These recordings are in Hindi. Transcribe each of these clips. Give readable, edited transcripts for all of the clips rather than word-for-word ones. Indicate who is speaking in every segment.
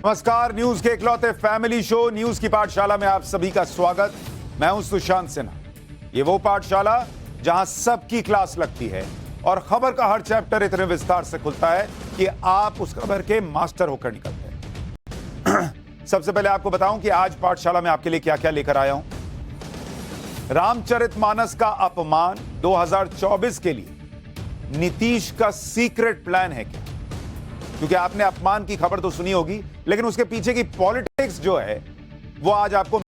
Speaker 1: नमस्कार, न्यूज के इकलौते फैमिली शो न्यूज की पाठशाला में आप सभी का स्वागत। मैं हूं सुशांत सिन्हा। ये वो पाठशाला जहां सबकी क्लास लगती है और खबर का हर चैप्टर इतने विस्तार से खुलता है कि आप उस खबर के मास्टर होकर निकलते हैं। सबसे पहले आपको बताऊं कि आज पाठशाला में आपके लिए क्या क्या लेकर आया हूं। रामचरितमानस का अपमान 2024 के लिए नीतीश का सीक्रेट प्लान है क्या? क्योंकि आपने अपमान की खबर तो सुनी होगी, लेकिन उसके पीछे की पॉलिटिक्स जो है वो आज आपको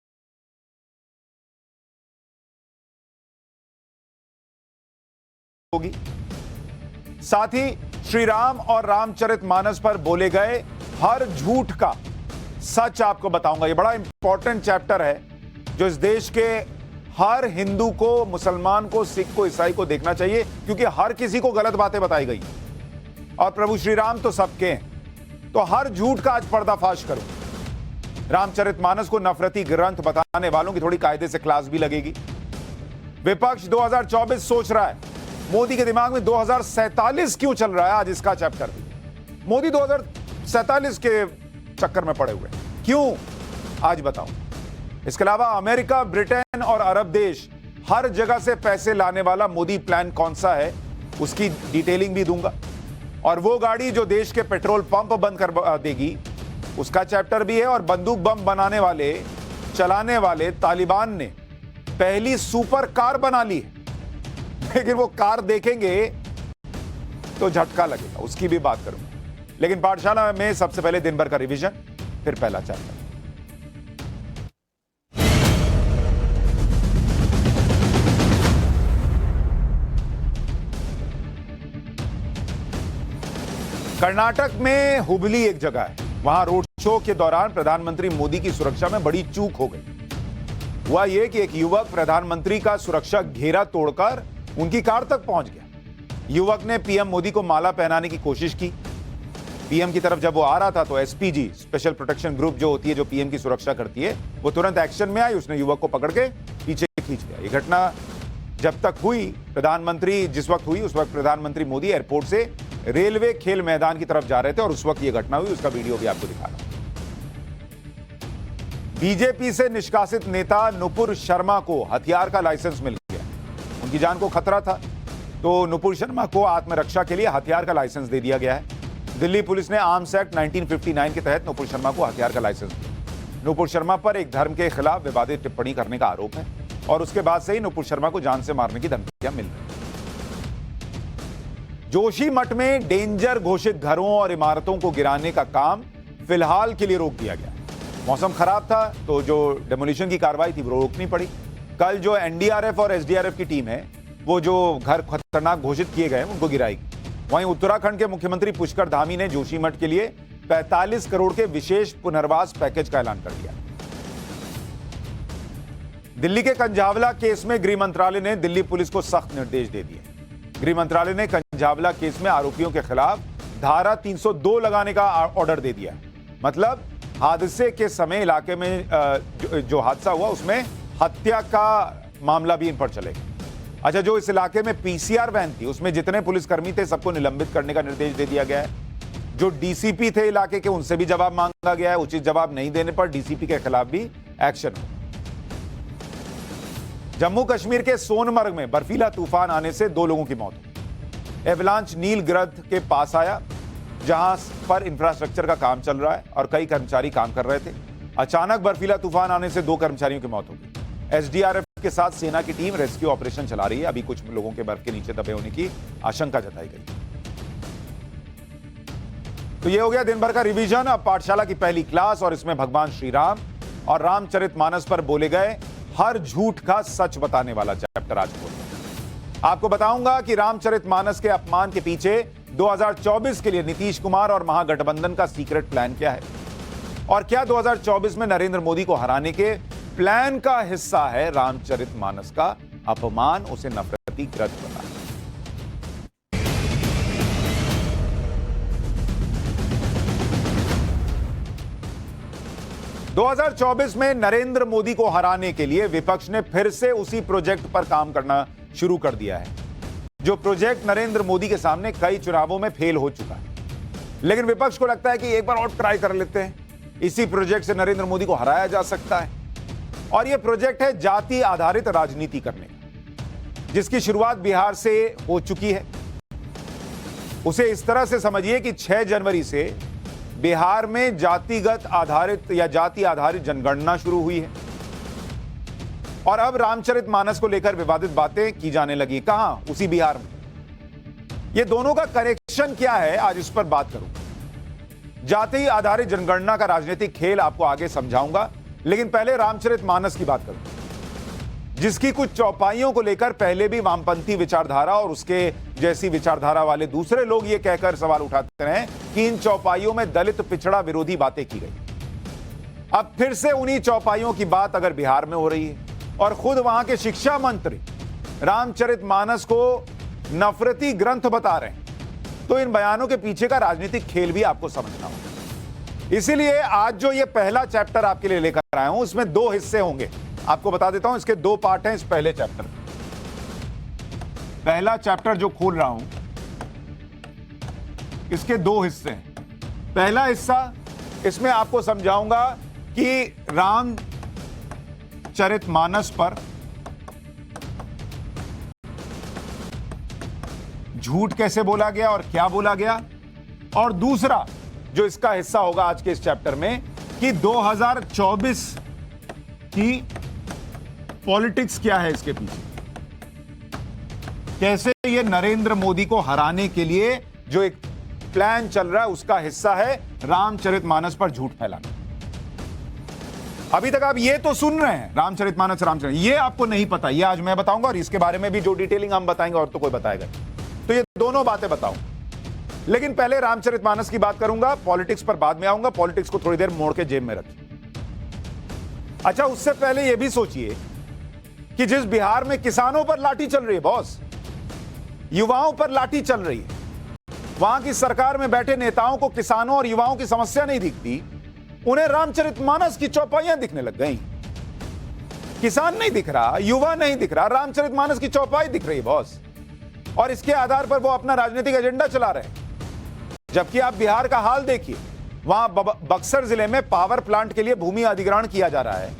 Speaker 1: होगी। साथ ही श्री राम और रामचरितमानस पर बोले गए हर झूठ का सच आपको बताऊंगा। ये बड़ा इंपॉर्टेंट चैप्टर है जो इस देश के हर हिंदू को, मुसलमान को, सिख को, ईसाई को देखना चाहिए, क्योंकि हर किसी को गलत बातें बताई गई और प्रभु श्री राम तो सबके हैं। तो हर झूठ का आज पर्दाफाश करो। रामचरितमानस को नफरती ग्रंथ बताने वालों की थोड़ी कायदे से क्लास भी लगेगी। विपक्ष 2024 सोच रहा है, मोदी के दिमाग में 2047 क्यों चल रहा है? आज इसका चैप्टर। मोदी 2047 के चक्कर में पड़े हुए क्यों, आज बताओ। इसके अलावा अमेरिका, ब्रिटेन और अरब देश, हर जगह से पैसे लाने वाला मोदी प्लान कौन सा है, उसकी डिटेलिंग भी दूंगा। और वो गाड़ी जो देश के पेट्रोल पंप बंद कर देगी, उसका चैप्टर भी है। और बंदूक बम बनाने वाले, चलाने वाले तालिबान ने पहली सुपर कार बना ली है, लेकिन वो कार देखेंगे तो झटका लगेगा, उसकी भी बात करूंगा। लेकिन पाठशाला में सबसे पहले दिन भर का रिवीजन, फिर पहला चैप्टर। कर्नाटक में हुबली एक जगह है, वहां रोड शो के दौरान प्रधानमंत्री मोदी की सुरक्षा में बड़ी चूक हो गई। हुआ यह कि एक युवक प्रधानमंत्री का सुरक्षा घेरा तोड़कर उनकी कार तक पहुंच गया। युवक ने पीएम मोदी को माला पहनाने की कोशिश की। पीएम की तरफ जब वो आ रहा था तो एसपीजी, स्पेशल प्रोटेक्शन ग्रुप जो होती है, जो पीएम की सुरक्षा करती है, वो तुरंत एक्शन में आई। उसने युवक को पकड़ के पीछे खींच लिया। ये घटना जब तक हुई, जिस वक्त हुई, उस वक्त प्रधानमंत्री मोदी एयरपोर्ट से रेलवे खेल मैदान की तरफ जा रहे थे और उस वक्त यह घटना हुई। उसका वीडियो भी आपको दिखा रहा हूं। बीजेपी से निष्कासित नेता नुपुर शर्मा को हथियार का लाइसेंस मिल गया। उनकी जान को खतरा था, तो नुपुर शर्मा को आत्मरक्षा के लिए हथियार का लाइसेंस दे दिया गया है। दिल्ली पुलिस ने आर्म्स एक्ट 1959 के तहत नुपुर शर्मा को हथियार का लाइसेंस दिया। नुपुर शर्मा पर एक धर्म के खिलाफ विवादित टिप्पणी करने का आरोप है और उसके बाद से ही नुपुर शर्मा को जान से मारने की धमकियां मिल रही हैं। जोशीमठ में डेंजर घोषित घरों और इमारतों को गिराने का काम फिलहाल के लिए रोक दिया गया। मौसम खराब था तो जो डेमोलिशन की कार्रवाई थी वो रोकनी पड़ी। कल जो एनडीआरएफ और एसडीआरएफ की टीम है, वो जो घर खतरनाक घोषित किए गए उनको गिराएगी। वहीं उत्तराखंड के मुख्यमंत्री पुष्कर धामी ने जोशीमठ के लिए 45 करोड़ के विशेष पुनर्वास पैकेज का ऐलान कर दिया। दिल्ली के कंझावला केस में गृह मंत्रालय ने दिल्ली पुलिस को सख्त निर्देश दे दिए। गृह मंत्रालय ने कंझावला केस में आरोपियों के खिलाफ धारा 302 लगाने का ऑर्डर दे दिया। मतलब हादसे के समय इलाके में जो हादसा हुआ उसमें हत्या का मामला भी इन पर चलेगा। अच्छा, जो इस इलाके में पीसीआर वैन थी, उसमें जितने पुलिसकर्मी थे सबको निलंबित करने का निर्देश दे दिया गया है। जो डीसीपी थे इलाके के, उनसे भी जवाब मांगा गया है। उचित जवाब नहीं देने पर डीसीपी के खिलाफ भी एक्शन हो। जम्मू कश्मीर के सोनमर्ग में बर्फीला तूफान आने से 2 लोगों की मौत हुई। एवलांच नील गिरद के पास आया, जहां पर इंफ्रास्ट्रक्चर का काम चल रहा है और कई कर्मचारी काम कर रहे थे। अचानक बर्फीला तूफान आने से 2 कर्मचारियों की मौत हो गई। एसडीआरएफ के साथ सेना की टीम रेस्क्यू ऑपरेशन चला रही है। अभी कुछ लोगों के बर्फ के नीचे दबे होने की आशंका जताई गई। तो ये हो गया दिन भर का रिवीजन। अब पाठशाला की पहली क्लास, और इसमें भगवान श्री राम और रामचरितमानस पर बोले गए हर झूठ का सच बताने वाला चैप्टर आज खोलते। आपको बताऊंगा कि रामचरितमानस के अपमान के पीछे 2024 के लिए नीतीश कुमार और महागठबंधन का सीक्रेट प्लान क्या है, और क्या 2024 में नरेंद्र मोदी को हराने के प्लान का हिस्सा है रामचरितमानस का अपमान, उसे नफरती ग्रंथ बताना। 2024 में नरेंद्र मोदी को हराने के लिए विपक्ष ने फिर से उसी प्रोजेक्ट पर काम करना शुरू कर दिया है, जो प्रोजेक्ट नरेंद्र मोदी के सामने कई चुनावों में फेल हो चुका है। लेकिन विपक्ष को लगता है कि एक बार और ट्राई कर लेते हैं। इसी प्रोजेक्ट से नरेंद्र मोदी को हराया जा सकता है। और यह प्रोजेक्ट है जाति आधारित राजनीति करने का, जिसकी शुरुआत बिहार से हो चुकी है। उसे इस तरह से समझिए कि 6 जनवरी से बिहार में जातिगत आधारित या जाति आधारित जनगणना शुरू हुई है और अब रामचरितमानस को लेकर विवादित बातें की जाने लगी। कहां? उसी बिहार में। ये दोनों का कनेक्शन क्या है, आज इस पर बात करूं। जाति आधारित जनगणना का राजनीतिक खेल आपको आगे समझाऊंगा, लेकिन पहले रामचरितमानस की बात करूं, जिसकी कुछ चौपाइयों को लेकर पहले भी वामपंथी विचारधारा और उसके जैसी विचारधारा वाले दूसरे लोग ये कहकर सवाल उठाते रहे कि इन चौपाइयों में दलित पिछड़ा विरोधी बातें की गई। अब फिर से उन्हीं चौपाइयों की बात अगर बिहार में हो रही है और खुद वहां के शिक्षा मंत्री रामचरितमानस को नफरती ग्रंथ बता रहे हैं, तो इन बयानों के पीछे का राजनीतिक खेल भी आपको समझना होगा। इसीलिए आज जो ये पहला चैप्टर आपके लिए लेकर आया हूं, उसमें 2 हिस्से होंगे। आपको बता देता हूं, इसके 2 पार्ट हैं इस पहले चैप्टर। पहला चैप्टर जो खोल रहा हूं, इसके 2 हिस्से हैं। पहला हिस्सा, इसमें आपको समझाऊंगा कि रामचरितमानस पर झूठ कैसे बोला गया और क्या बोला गया, और दूसरा जो इसका हिस्सा होगा आज के इस चैप्टर में कि 2024 की पॉलिटिक्स क्या है इसके पीछे, कैसे ये नरेंद्र मोदी को हराने के लिए जो एक प्लान चल रहा है उसका हिस्सा है रामचरितमानस पर झूठ फैलाना। अभी तक आप ये तो सुन रहे हैं रामचरितमानस, ये आपको नहीं पता, ये आज मैं बताऊंगा और इसके बारे में भी जो डिटेलिंग हम बताएंगे और तो कोई बताएगा। तो ये दोनों बातें बताऊं, लेकिन पहले रामचरितमानस की बात करूंगा, पॉलिटिक्स पर बाद में आऊंगा। पॉलिटिक्स को थोड़ी देर मोड़ के जेब में रखिए। अच्छा, उससे पहले यह भी सोचिए कि जिस बिहार में किसानों पर लाठी चल रही है बॉस, युवाओं पर लाठी चल रही है, वहां की सरकार में बैठे नेताओं को किसानों और युवाओं की समस्या नहीं दिखती, उन्हें रामचरितमानस की चौपाइयां दिखने लग गई। किसान नहीं दिख रहा, युवा नहीं दिख रहा, रामचरितमानस की चौपाई दिख रही है बॉस, और इसके आधार पर वो अपना राजनीतिक एजेंडा चला रहे हैं। जबकि आप बिहार का हाल देखिए, वहां बक्सर जिले में पावर प्लांट के लिए भूमि अधिग्रहण किया जा रहा है।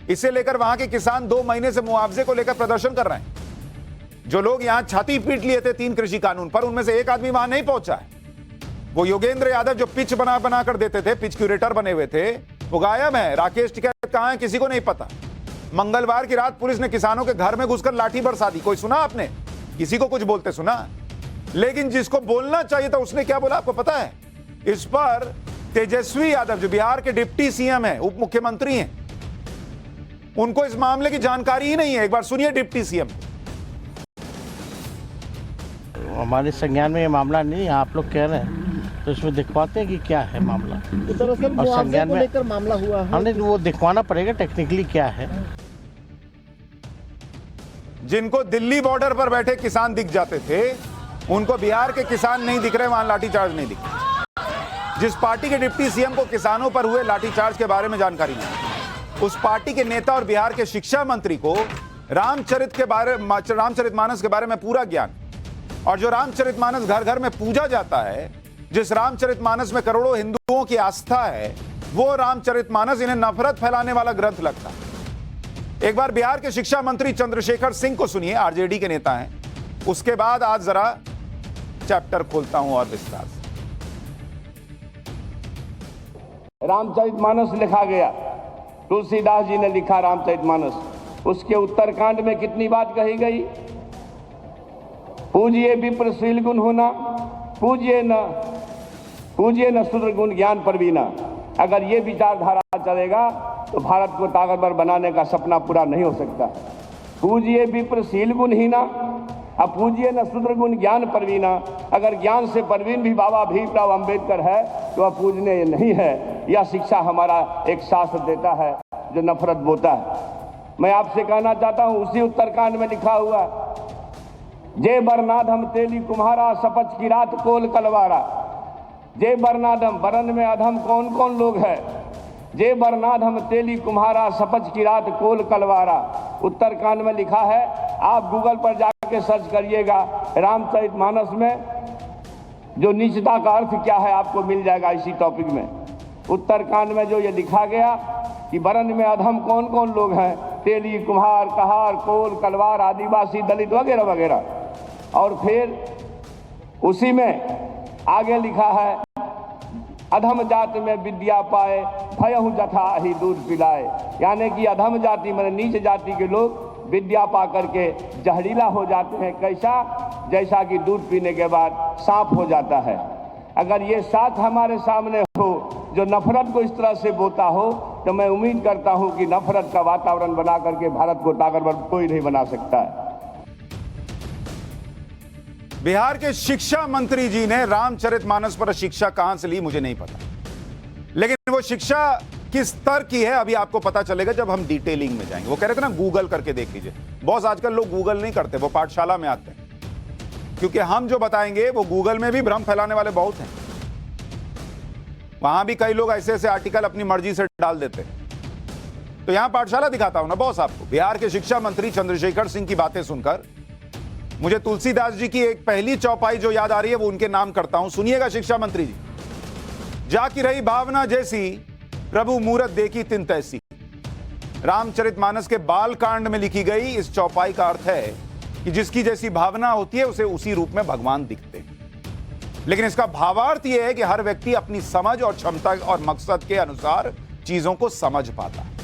Speaker 1: इसे लेकर वहां के किसान 2 महीने से मुआवजे को लेकर प्रदर्शन कर रहे हैं। जो लोग यहां छाती पीट लिए थे 3 कृषि कानून पर, उनमें से एक आदमी वहां नहीं पहुंचा है। वो योगेंद्र यादव जो पिच बना कर देते थे, पिच क्यूरेटर बने हुए थे, वो गायब है। राकेश टिकैत कहां है किसी को नहीं पता। मंगलवार की रात पुलिस ने किसानों के घर में घुसकर लाठी बरसा दी। कोई सुना आपने किसी को कुछ बोलते सुना? लेकिन जिसको बोलना चाहिए था उसने क्या बोला आपको पता है? इस पर तेजस्वी यादव जो बिहार के डिप्टी सीएम है, उप मुख्यमंत्री हैं, उनको इस मामले की जानकारी ही नहीं है। एक बार सुनिए डिप्टी सीएम।
Speaker 2: हमारे संज्ञान में ये मामला नहीं है, आप लोग कह रहे हैं तो इसमें दिखवाते हैं कि क्या है मामला।
Speaker 3: और संज्ञान में लेकर मामला हुआ है,
Speaker 2: हमने वो दिखवाना पड़ेगा टेक्निकली क्या है।
Speaker 1: जिनको दिल्ली बॉर्डर पर बैठे किसान दिख जाते थे, उनको बिहार के किसान नहीं दिख रहे, वहां लाठीचार्ज नहीं दिख रहा। जिस पार्टी के डिप्टी सीएम को किसानों पर हुए लाठीचार्ज के बारे में जानकारी नहीं, उस पार्टी के नेता और बिहार के शिक्षा मंत्री को रामचरितमानस के बारे में पूरा ज्ञान, और जो रामचरितमानस घर घर में पूजा जाता है, जिस रामचरितमानस में करोड़ों हिंदुओं की आस्था है, वो रामचरितमानस इन्हें नफरत फैलाने वाला ग्रंथ लगता है। एक बार बिहार के शिक्षा मंत्री चंद्रशेखर सिंह को सुनिए, आरजेडी के नेता हैं। उसके बाद आज जरा चैप्टर खोलता हूं और विस्तार से।
Speaker 4: रामचरितमानस लिखा गया, तुलसीदास जी ने लिखा रामचरितमानस। उसके उत्तरकांड में कितनी बात कही गई? पूजिए विप्र शील गुण होना, पूजिए न शूद्र गुण ज्ञान परवीना। अगर ये विचारधारा चलेगा तो भारत को ताकतवर बनाने का सपना पूरा नहीं हो सकता। पूजिए विप्र शील गुण हीना, अब पूजिए न शूद्र गुण ज्ञान परवीना। अगर ज्ञान से परवीन भी बाबा भीमराव अंबेडकर है तो वह पूजने नहीं है। यह शिक्षा हमारा एक शास्त्र देता है जो नफरत बोता है। मैं आपसे कहना चाहता हूं, उसी उत्तरकांड में लिखा हुआ, जय बरनाधम तेली कुम्हारा, सपच की रात कोल कलवारा। जय बरनाधम, बरन में अधम कौन कौन लोग हैं? जय बरनाधम तेली कुम्हारा, सपच की रात कोल कलवारा। उत्तरकांड में लिखा है, आप गूगल पर जाके सर्च करिएगा, रामचरितमानस में जो नीचता का अर्थ क्या है आपको मिल जाएगा इसी टॉपिक में। उत्तरकांड में जो ये लिखा गया कि वर्ण में अधम कौन कौन लोग हैं, तेली, कुम्हार, कहार, कोल, कलवार, आदिवासी, दलित वगैरह वगैरह। और फिर उसी में आगे लिखा है, अधम जाति में विद्या पाए, भयहु जथा ही दूध पिलाए। यानी कि अधम जाति में नीच जाति के लोग विद्या पा करके जहरीला हो जाते हैं। कैसा? जैसा कि दूध पीने के बाद सांप हो जाता है। अगर ये साथ हमारे सामने हो जो नफरत को इस तरह से बोता हो, तो मैं उम्मीद करता हूं कि नफरत का वातावरण बना करके भारत को ताकतवर कोई नहीं बना सकता है।
Speaker 1: बिहार के शिक्षा मंत्री जी ने रामचरितमानस पर शिक्षा कहां से ली मुझे नहीं पता, लेकिन वो शिक्षा किस स्तर की है अभी आपको पता चलेगा जब हम डिटेलिंग में जाएंगे। वो कह रहे थे ना गूगल करके देख लीजिए। बॉस आजकल लोग गूगल नहीं करते, वो पाठशाला में आते हैं, क्योंकि हम जो बताएंगे वो गूगल में भी भ्रम फैलाने वाले बहुत हैं। वहां भी कई लोग ऐसे ऐसे आर्टिकल अपनी मर्जी से डाल देते हैं। तो यहां पाठशाला दिखाता हूं ना बॉस आपको। बिहार के शिक्षा मंत्री चंद्रशेखर सिंह की बातें सुनकर मुझे तुलसीदास जी की एक पहली चौपाई जो याद आ रही है, वो उनके नाम करता हूं। सुनिएगा शिक्षा मंत्री जी। जाकी रही भावना जैसी, प्रभु मूरत देखी तिन तैसी। रामचरितमानस के बाल कांड में लिखी गई इस चौपाई का अर्थ है कि जिसकी जैसी भावना होती है उसे उसी रूप में भगवान दिखते हैं। लेकिन इसका भावार्थ यह है कि हर व्यक्ति अपनी समझ और क्षमता और मकसद के अनुसार चीजों को समझ पाता है।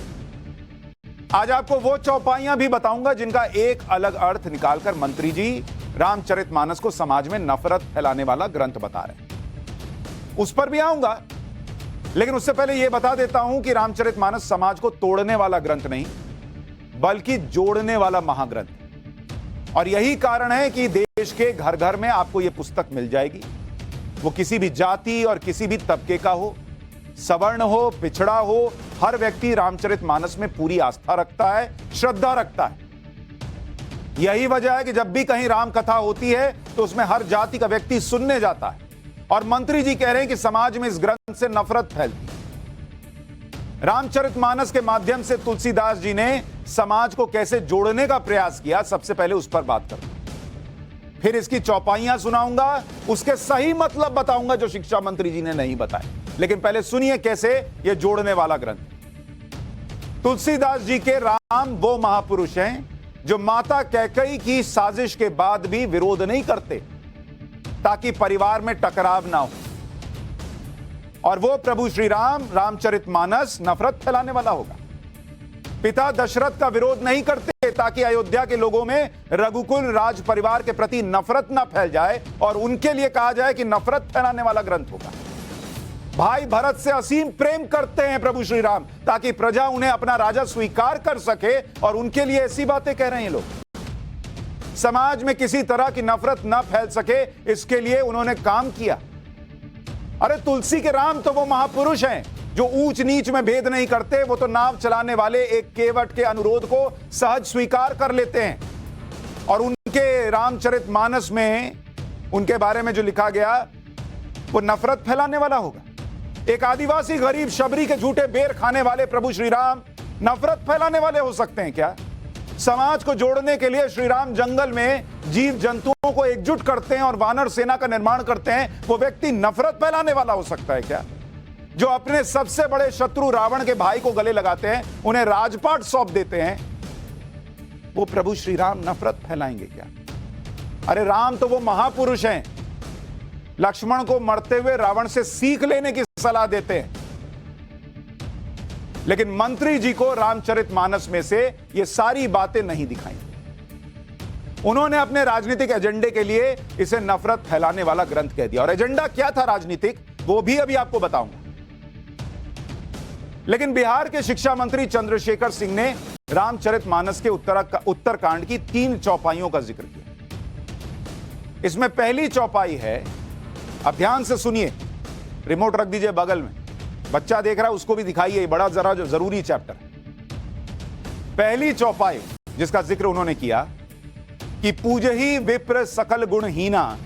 Speaker 1: आज आपको वो चौपाइयां भी बताऊंगा जिनका एक अलग अर्थ निकालकर मंत्री जी रामचरितमानस को समाज में नफरत फैलाने वाला ग्रंथ बता रहे हैं। उस पर भी आऊंगा, लेकिन उससे पहले यह बता देता हूं कि रामचरितमानस समाज को तोड़ने वाला ग्रंथ नहीं, बल्कि जोड़ने वाला महाग्रंथ। और यही कारण है कि देश के घर घर में आपको यह पुस्तक मिल जाएगी। वो किसी भी जाति और किसी भी तबके का हो, सवर्ण हो, पिछड़ा हो, हर व्यक्ति रामचरितमानस में पूरी आस्था रखता है, श्रद्धा रखता है। यही वजह है कि जब भी कहीं राम कथा होती है तो उसमें हर जाति का व्यक्ति सुनने जाता है। और मंत्री जी कह रहे हैं कि समाज में इस ग्रंथ से नफरत फैलती है। रामचरितमानस के माध्यम से तुलसीदास जी ने समाज को कैसे जोड़ने का प्रयास किया, सबसे पहले उस पर बात करूंगा। फिर इसकी चौपाइयां सुनाऊंगा, उसके सही मतलब बताऊंगा जो शिक्षा मंत्री जी ने नहीं बताए। लेकिन पहले सुनिए कैसे यह जोड़ने वाला ग्रंथ। तुलसीदास जी के राम वो महापुरुष हैं जो माता कैकेयी की साजिश के बाद भी विरोध नहीं करते ताकि परिवार में टकराव ना हो। और वो प्रभु श्री राम रामचरितमानस नफरत फैलाने वाला होगा। पिता दशरथ का विरोध नहीं करते ताकि अयोध्या के लोगों में रघुकुल राज परिवार के प्रति नफरत ना फैल जाए और उनके लिए कहा जाए कि नफरत फैलाने वाला ग्रंथ होगा। भाई भरत से असीम प्रेम करते हैं प्रभु श्री राम ताकि प्रजा उन्हें अपना राजा स्वीकार कर सके, और उनके लिए ऐसी बातें कह रहे हैं लोग। समाज में किसी तरह की नफरत ना फैल सके, इसके लिए उन्होंने काम किया। अरे तुलसी के राम तो वो महापुरुष हैं जो ऊंच नीच में भेद नहीं करते। वो तो नाव चलाने वाले एक केवट के अनुरोध को सहज स्वीकार कर लेते हैं। और उनके रामचरितमानस में उनके बारे में जो लिखा गया वो नफरत फैलाने वाला होगा। एक आदिवासी गरीब शबरी के झूठे बेर खाने वाले प्रभु श्री राम नफरत फैलाने वाले हो सकते हैं क्या? समाज को जोड़ने के लिए श्री राम जंगल में जीव जंतुओं को एकजुट करते हैं और वानर सेना का निर्माण करते हैं, वो व्यक्ति नफरत फैलाने वाला हो सकता है क्या? जो अपने सबसे बड़े शत्रु रावण के भाई को गले लगाते हैं, उन्हें राजपाट सौंप देते हैं, वो प्रभु श्री राम नफरत फैलाएंगे क्या? अरे राम तो वो महापुरुष हैं, लक्ष्मण को मरते हुए रावण से सीख लेने की सलाह देते हैं। लेकिन मंत्री जी को रामचरितमानस में से ये सारी बातें नहीं दिखाई। उन्होंने अपने राजनीतिक एजेंडे के लिए इसे नफरत फैलाने वाला ग्रंथ कह दिया। और एजेंडा क्या था राजनीतिक, वो भी अभी आपको बताऊंगा। लेकिन बिहार के शिक्षा मंत्री चंद्रशेखर सिंह ने रामचरितमानस के उत्तरकांड की 3 चौपाइयों का जिक्र किया। इसमें पहली चौपाई है, अब ध्यान से सुनिए, रिमोट रख दीजिए बगल में, बच्चा देख रहा है उसको भी दिखाइए, बड़ा जरा जो जरूरी चैप्टर। पहली चौपाई जिसका जिक्र उन्होंने किया कि पूजहि विप्र सकल गुणहीना,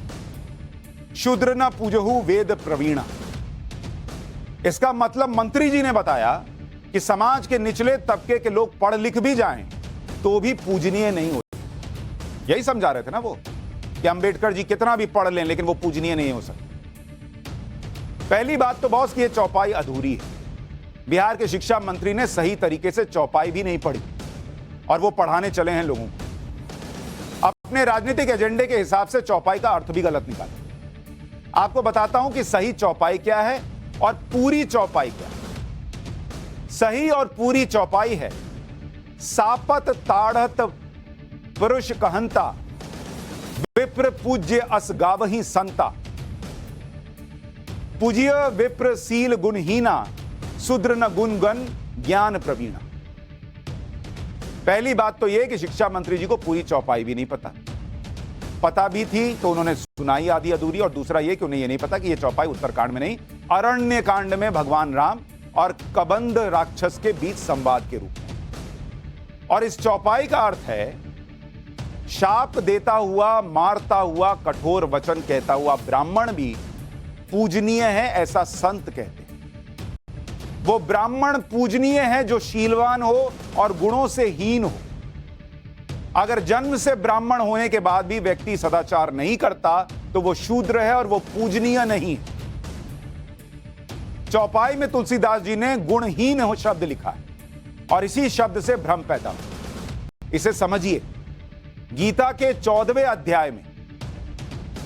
Speaker 1: शूद्र न पूजहु वेद प्रवीणा। इसका मतलब मंत्री जी ने बताया कि समाज के निचले तबके के लोग पढ़ लिख भी जाएं तो भी पूजनीय नहीं होते। यही समझा रहे थे ना वो कि अंबेडकर जी कितना भी पढ़ लें लेकिन वो पूजनीय नहीं हो सकते। पहली बात तो बॉस कि यह चौपाई अधूरी है। बिहार के शिक्षा मंत्री ने सही तरीके से चौपाई भी नहीं पढ़ी और वो पढ़ाने चले हैं लोगों को। अपने राजनीतिक एजेंडे के हिसाब से चौपाई का अर्थ भी गलत निकाला। आपको बताता हूं कि सही चौपाई क्या है और पूरी चौपाई क्या है। सही और पूरी चौपाई है सापत ताड़त पुरुष कहंता विप्र पूज्य अस गावही संता पूज्य विप्र सील गुणहीना शूद्र न गुणगन ज्ञान प्रवीणा। पहली बात तो यह कि शिक्षा मंत्री जी को पूरी चौपाई भी नहीं पता भी थी तो उन्होंने सुनाई आधी अधूरी, और दूसरा यह कि उन्हें यह नहीं पता कि यह चौपाई उत्तरकांड में नहीं अरण्य कांड में भगवान राम और कबंध राक्षस के बीच संवाद के रूप में। और इस चौपाई का अर्थ है शाप देता हुआ, मारता हुआ, कठोर वचन कहता हुआ ब्राह्मण भी पूजनीय है, ऐसा संत कहते हैं। वो ब्राह्मण पूजनीय है जो शीलवान हो और गुणों से हीन हो। अगर जन्म से ब्राह्मण होने के बाद भी व्यक्ति सदाचार नहीं करता तो वो शूद्र है और वो पूजनीय नहीं है। चौपाई में तुलसीदास जी ने गुणहीन हो शब्द लिखा है और इसी शब्द से भ्रम पैदा हुआ। इसे समझिए, गीता के 14वें अध्याय में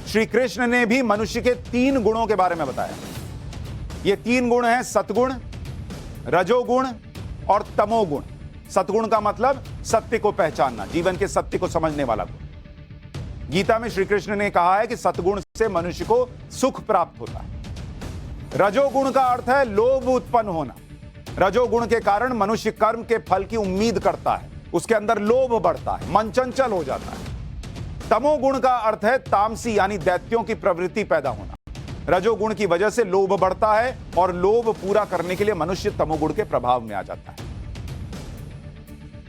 Speaker 1: श्री कृष्ण ने भी मनुष्य के 3 गुणों के बारे में बताया। ये 3 गुण हैं सतगुण, रजोगुण और तमोगुण। सतगुण का मतलब सत्य को पहचानना, जीवन के सत्य को समझने वाला गुण। गीता में श्री कृष्ण ने कहा है कि सतगुण से मनुष्य को सुख प्राप्त होता है। रजोगुण का अर्थ है लोभ उत्पन्न होना। रजोगुण के कारण मनुष्य कर्म के फल की उम्मीद करता है, उसके अंदर लोभ बढ़ता है, मन चंचल हो जाता है। तमोगुण का अर्थ है तामसी यानी दैत्यों की प्रवृत्ति पैदा होना। रजोगुण की वजह से लोभ बढ़ता है और लोभ पूरा करने के लिए मनुष्य तमोगुण के प्रभाव में आ जाता है।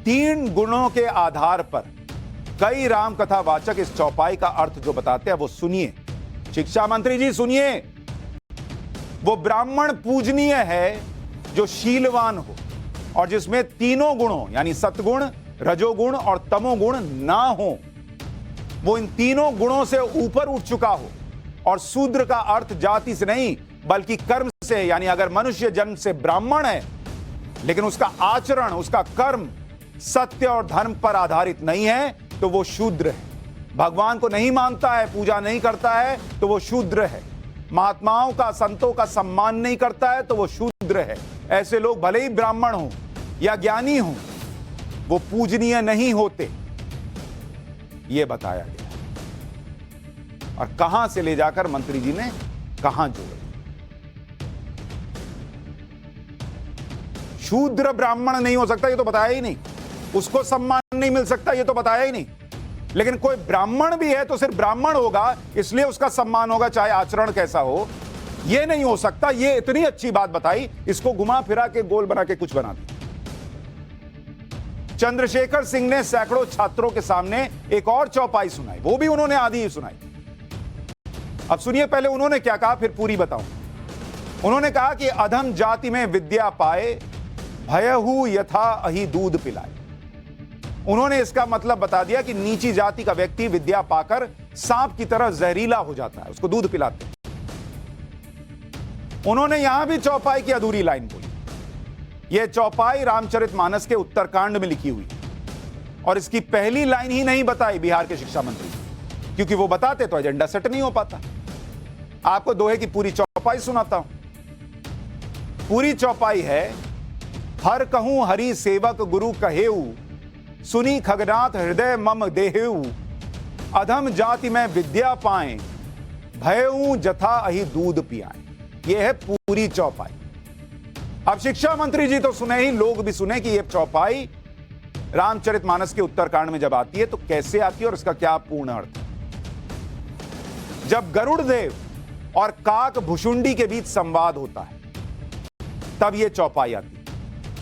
Speaker 1: 3 गुणों के आधार पर कई राम कथा वाचक इस चौपाई का अर्थ जो बताते हैं वो सुनिए। शिक्षा मंत्री जी सुनिए, वो ब्राह्मण पूजनीय है जो शीलवान हो और जिसमें तीनों गुणों यानी सतगुण, रजोगुण और तमोगुण ना हो। वो इन तीनों गुणों से ऊपर उठ चुका हो। और शूद्र का अर्थ जाति से नहीं बल्कि कर्म से, यानी अगर मनुष्य जन्म से ब्राह्मण है लेकिन उसका आचरण, उसका कर्म सत्य और धर्म पर आधारित नहीं है तो वो शूद्र है। भगवान को नहीं मानता है, पूजा नहीं करता है तो वो शूद्र है। महात्माओं का, संतों का सम्मान नहीं करता है तो वो शूद्र है। ऐसे लोग भले ही ब्राह्मण हो या ज्ञानी हो, वो पूजनीय नहीं होते। ये बताया गया और कहां से ले जाकर मंत्री जी ने कहां जोड़ा। शूद्र ब्राह्मण नहीं हो सकता ये तो बताया ही नहीं, उसको सम्मान नहीं मिल सकता ये तो बताया ही नहीं। लेकिन कोई ब्राह्मण भी है तो सिर्फ ब्राह्मण होगा इसलिए उसका सम्मान होगा चाहे आचरण कैसा हो, ये नहीं हो सकता। ये इतनी अच्छी बात बताई, इसको घुमा फिरा के गोल बना के कुछ बना दिया। चंद्रशेखर सिंह ने सैकड़ों छात्रों के सामने एक और चौपाई सुनाई, वो भी उन्होंने आधी ही सुनाई। अब सुनिए पहले उन्होंने क्या कहा, फिर पूरी बताऊं। उन्होंने कहा कि अधम जाति में विद्या पाए भयहु यथा अहि दूध पिलाए। उन्होंने इसका मतलब बता दिया कि नीची जाति का व्यक्ति विद्या पाकर सांप की तरह जहरीला हो जाता है, उसको दूध पिलाते हैं। उन्होंने यहां भी चौपाई की अधूरी लाइन बोली। यह चौपाई रामचरितमानस के उत्तरकांड में लिखी हुई और इसकी पहली लाइन ही नहीं बताई बिहार के शिक्षा मंत्री, क्योंकि वो बताते तो एजेंडा सेट नहीं हो पाता। आपको दोहे की पूरी चौपाई सुनाता हूं। पूरी चौपाई है, हर कहूं हरि सेवक गुरु कहेऊ, सुनी खगनाथ हृदय मम देहेऊ, अधम जाति में विद्या पाएं, भयऊ जथा अहि दूध पियाएं। यह है पूरी चौपाई। अब शिक्षा मंत्री जी तो सुने ही, लोग भी सुने कि यह चौपाई रामचरितमानस के उत्तरकांड में जब आती है तो कैसे आती है और इसका क्या पूर्ण अर्थ है। जब गरुड़ देव और काक भुषुंडी के बीच संवाद होता है तब यह चौपाई आती है।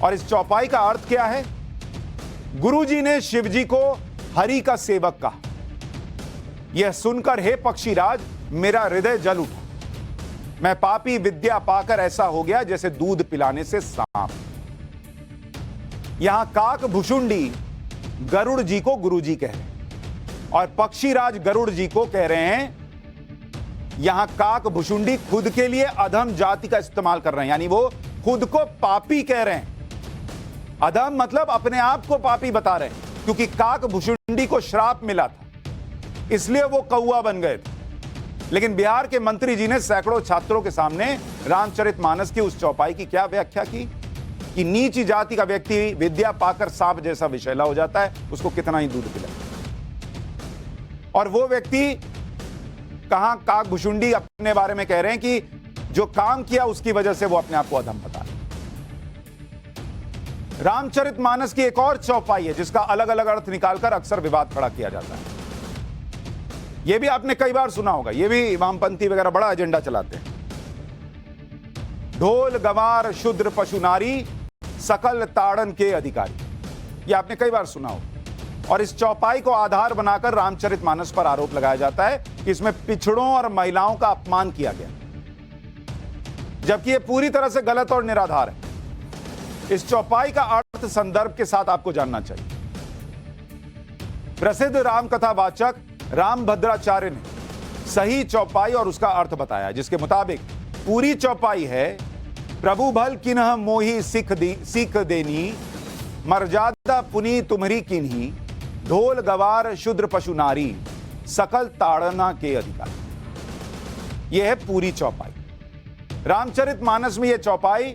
Speaker 1: और इस चौपाई का अर्थ क्या है? गुरुजी ने शिवजी को हरि का सेवक कहा। यह सुनकर हे पक्षीराज मेरा हृदय जल उठा, मैं पापी विद्या पाकर ऐसा हो गया जैसे दूध पिलाने से सांप। यहां काक भुषुंडी गरुड़ जी को गुरुजी कह रहे हैं और पक्षीराज गरुड़ जी को कह रहे हैं यहां काक भुशुंडी खुद के लिए अधम जाति का इस्तेमाल कर रहे हैं, यानी वो खुद को पापी कह रहे हैं। अधम मतलब अपने आप को पापी बता रहे हैं, क्योंकि काक भुशुंडी को श्राप मिला था, इसलिए वो कौआ बन गए थे। लेकिन बिहार के मंत्री जी ने सैकड़ों छात्रों के सामने रामचरितमानस की उस चौपाई की क्या व्याख्या की कि नीच जाति का व्यक्ति विद्या पाकर सांप जैसा विषैला हो जाता है, उसको कितना ही दूध पिलाए। और वो व्यक्ति कहां काक भुशुंडी अपने बारे में कह रहे हैं कि जो काम किया उसकी वजह से वो अपने आप को अधम बता रहे। रामचरितमानस की एक और चौपाई है जिसका अलग अलग अर्थ निकालकर अक्सर विवाद खड़ा किया जाता है। यह भी आपने कई बार सुना होगा, यह भी वामपंथी वगैरह बड़ा एजेंडा चलाते हैं। ढोल गवार शूद्र पशु नारी सकल ताड़न के अधिकारी, यह आपने कई बार सुना होगा। और इस चौपाई को आधार बनाकर रामचरितमानस पर आरोप लगाया जाता है कि इसमें पिछड़ों और महिलाओं का अपमान किया गया, जबकि यह पूरी तरह से गलत और निराधार है। इस चौपाई का अर्थ संदर्भ के साथ आपको जानना चाहिए। प्रसिद्ध रामकथा वाचक रामभद्राचार्य ने सही चौपाई और उसका अर्थ बताया, जिसके मुताबिक पूरी चौपाई है प्रभु भल किन्ह मोही सीख देनी, मर्यादा पुनी तुम्हरी किन्ही, ढोल गवार शूद्र पशु नारी सकल ताड़ना के अधिकारी। यह है पूरी चौपाई। रामचरितमानस में यह चौपाई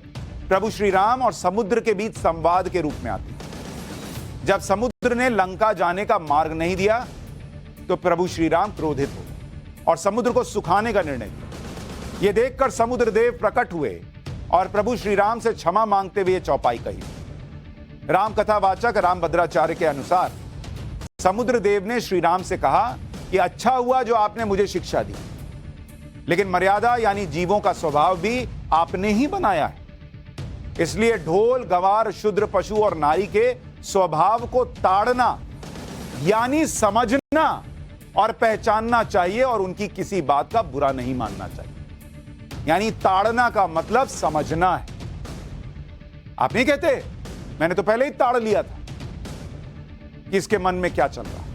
Speaker 1: प्रभु श्री राम और समुद्र के बीच संवाद के रूप में आती है। जब समुद्र ने लंका जाने का मार्ग नहीं दिया तो प्रभु श्री राम क्रोधित हो और समुद्र को सुखाने का निर्णय लिया। यह देखकर समुद्र देव प्रकट हुए और प्रभु श्री राम से क्षमा मांगते हुए चौपाई कही। रामकथा वाचक रामभद्राचार्य के अनुसार समुद्र देव ने श्री राम से कहा कि अच्छा हुआ जो आपने मुझे शिक्षा दी, लेकिन मर्यादा यानी जीवों का स्वभाव भी आपने ही बनाया है, इसलिए ढोल गवार शूद्र पशु और नारी के स्वभाव को ताड़ना यानी समझना और पहचानना चाहिए और उनकी किसी बात का बुरा नहीं मानना चाहिए। यानी ताड़ना का मतलब समझना है। आप नहीं कहते मैंने तो पहले ही ताड़ लिया था कि इसके मन में क्या चल रहा है।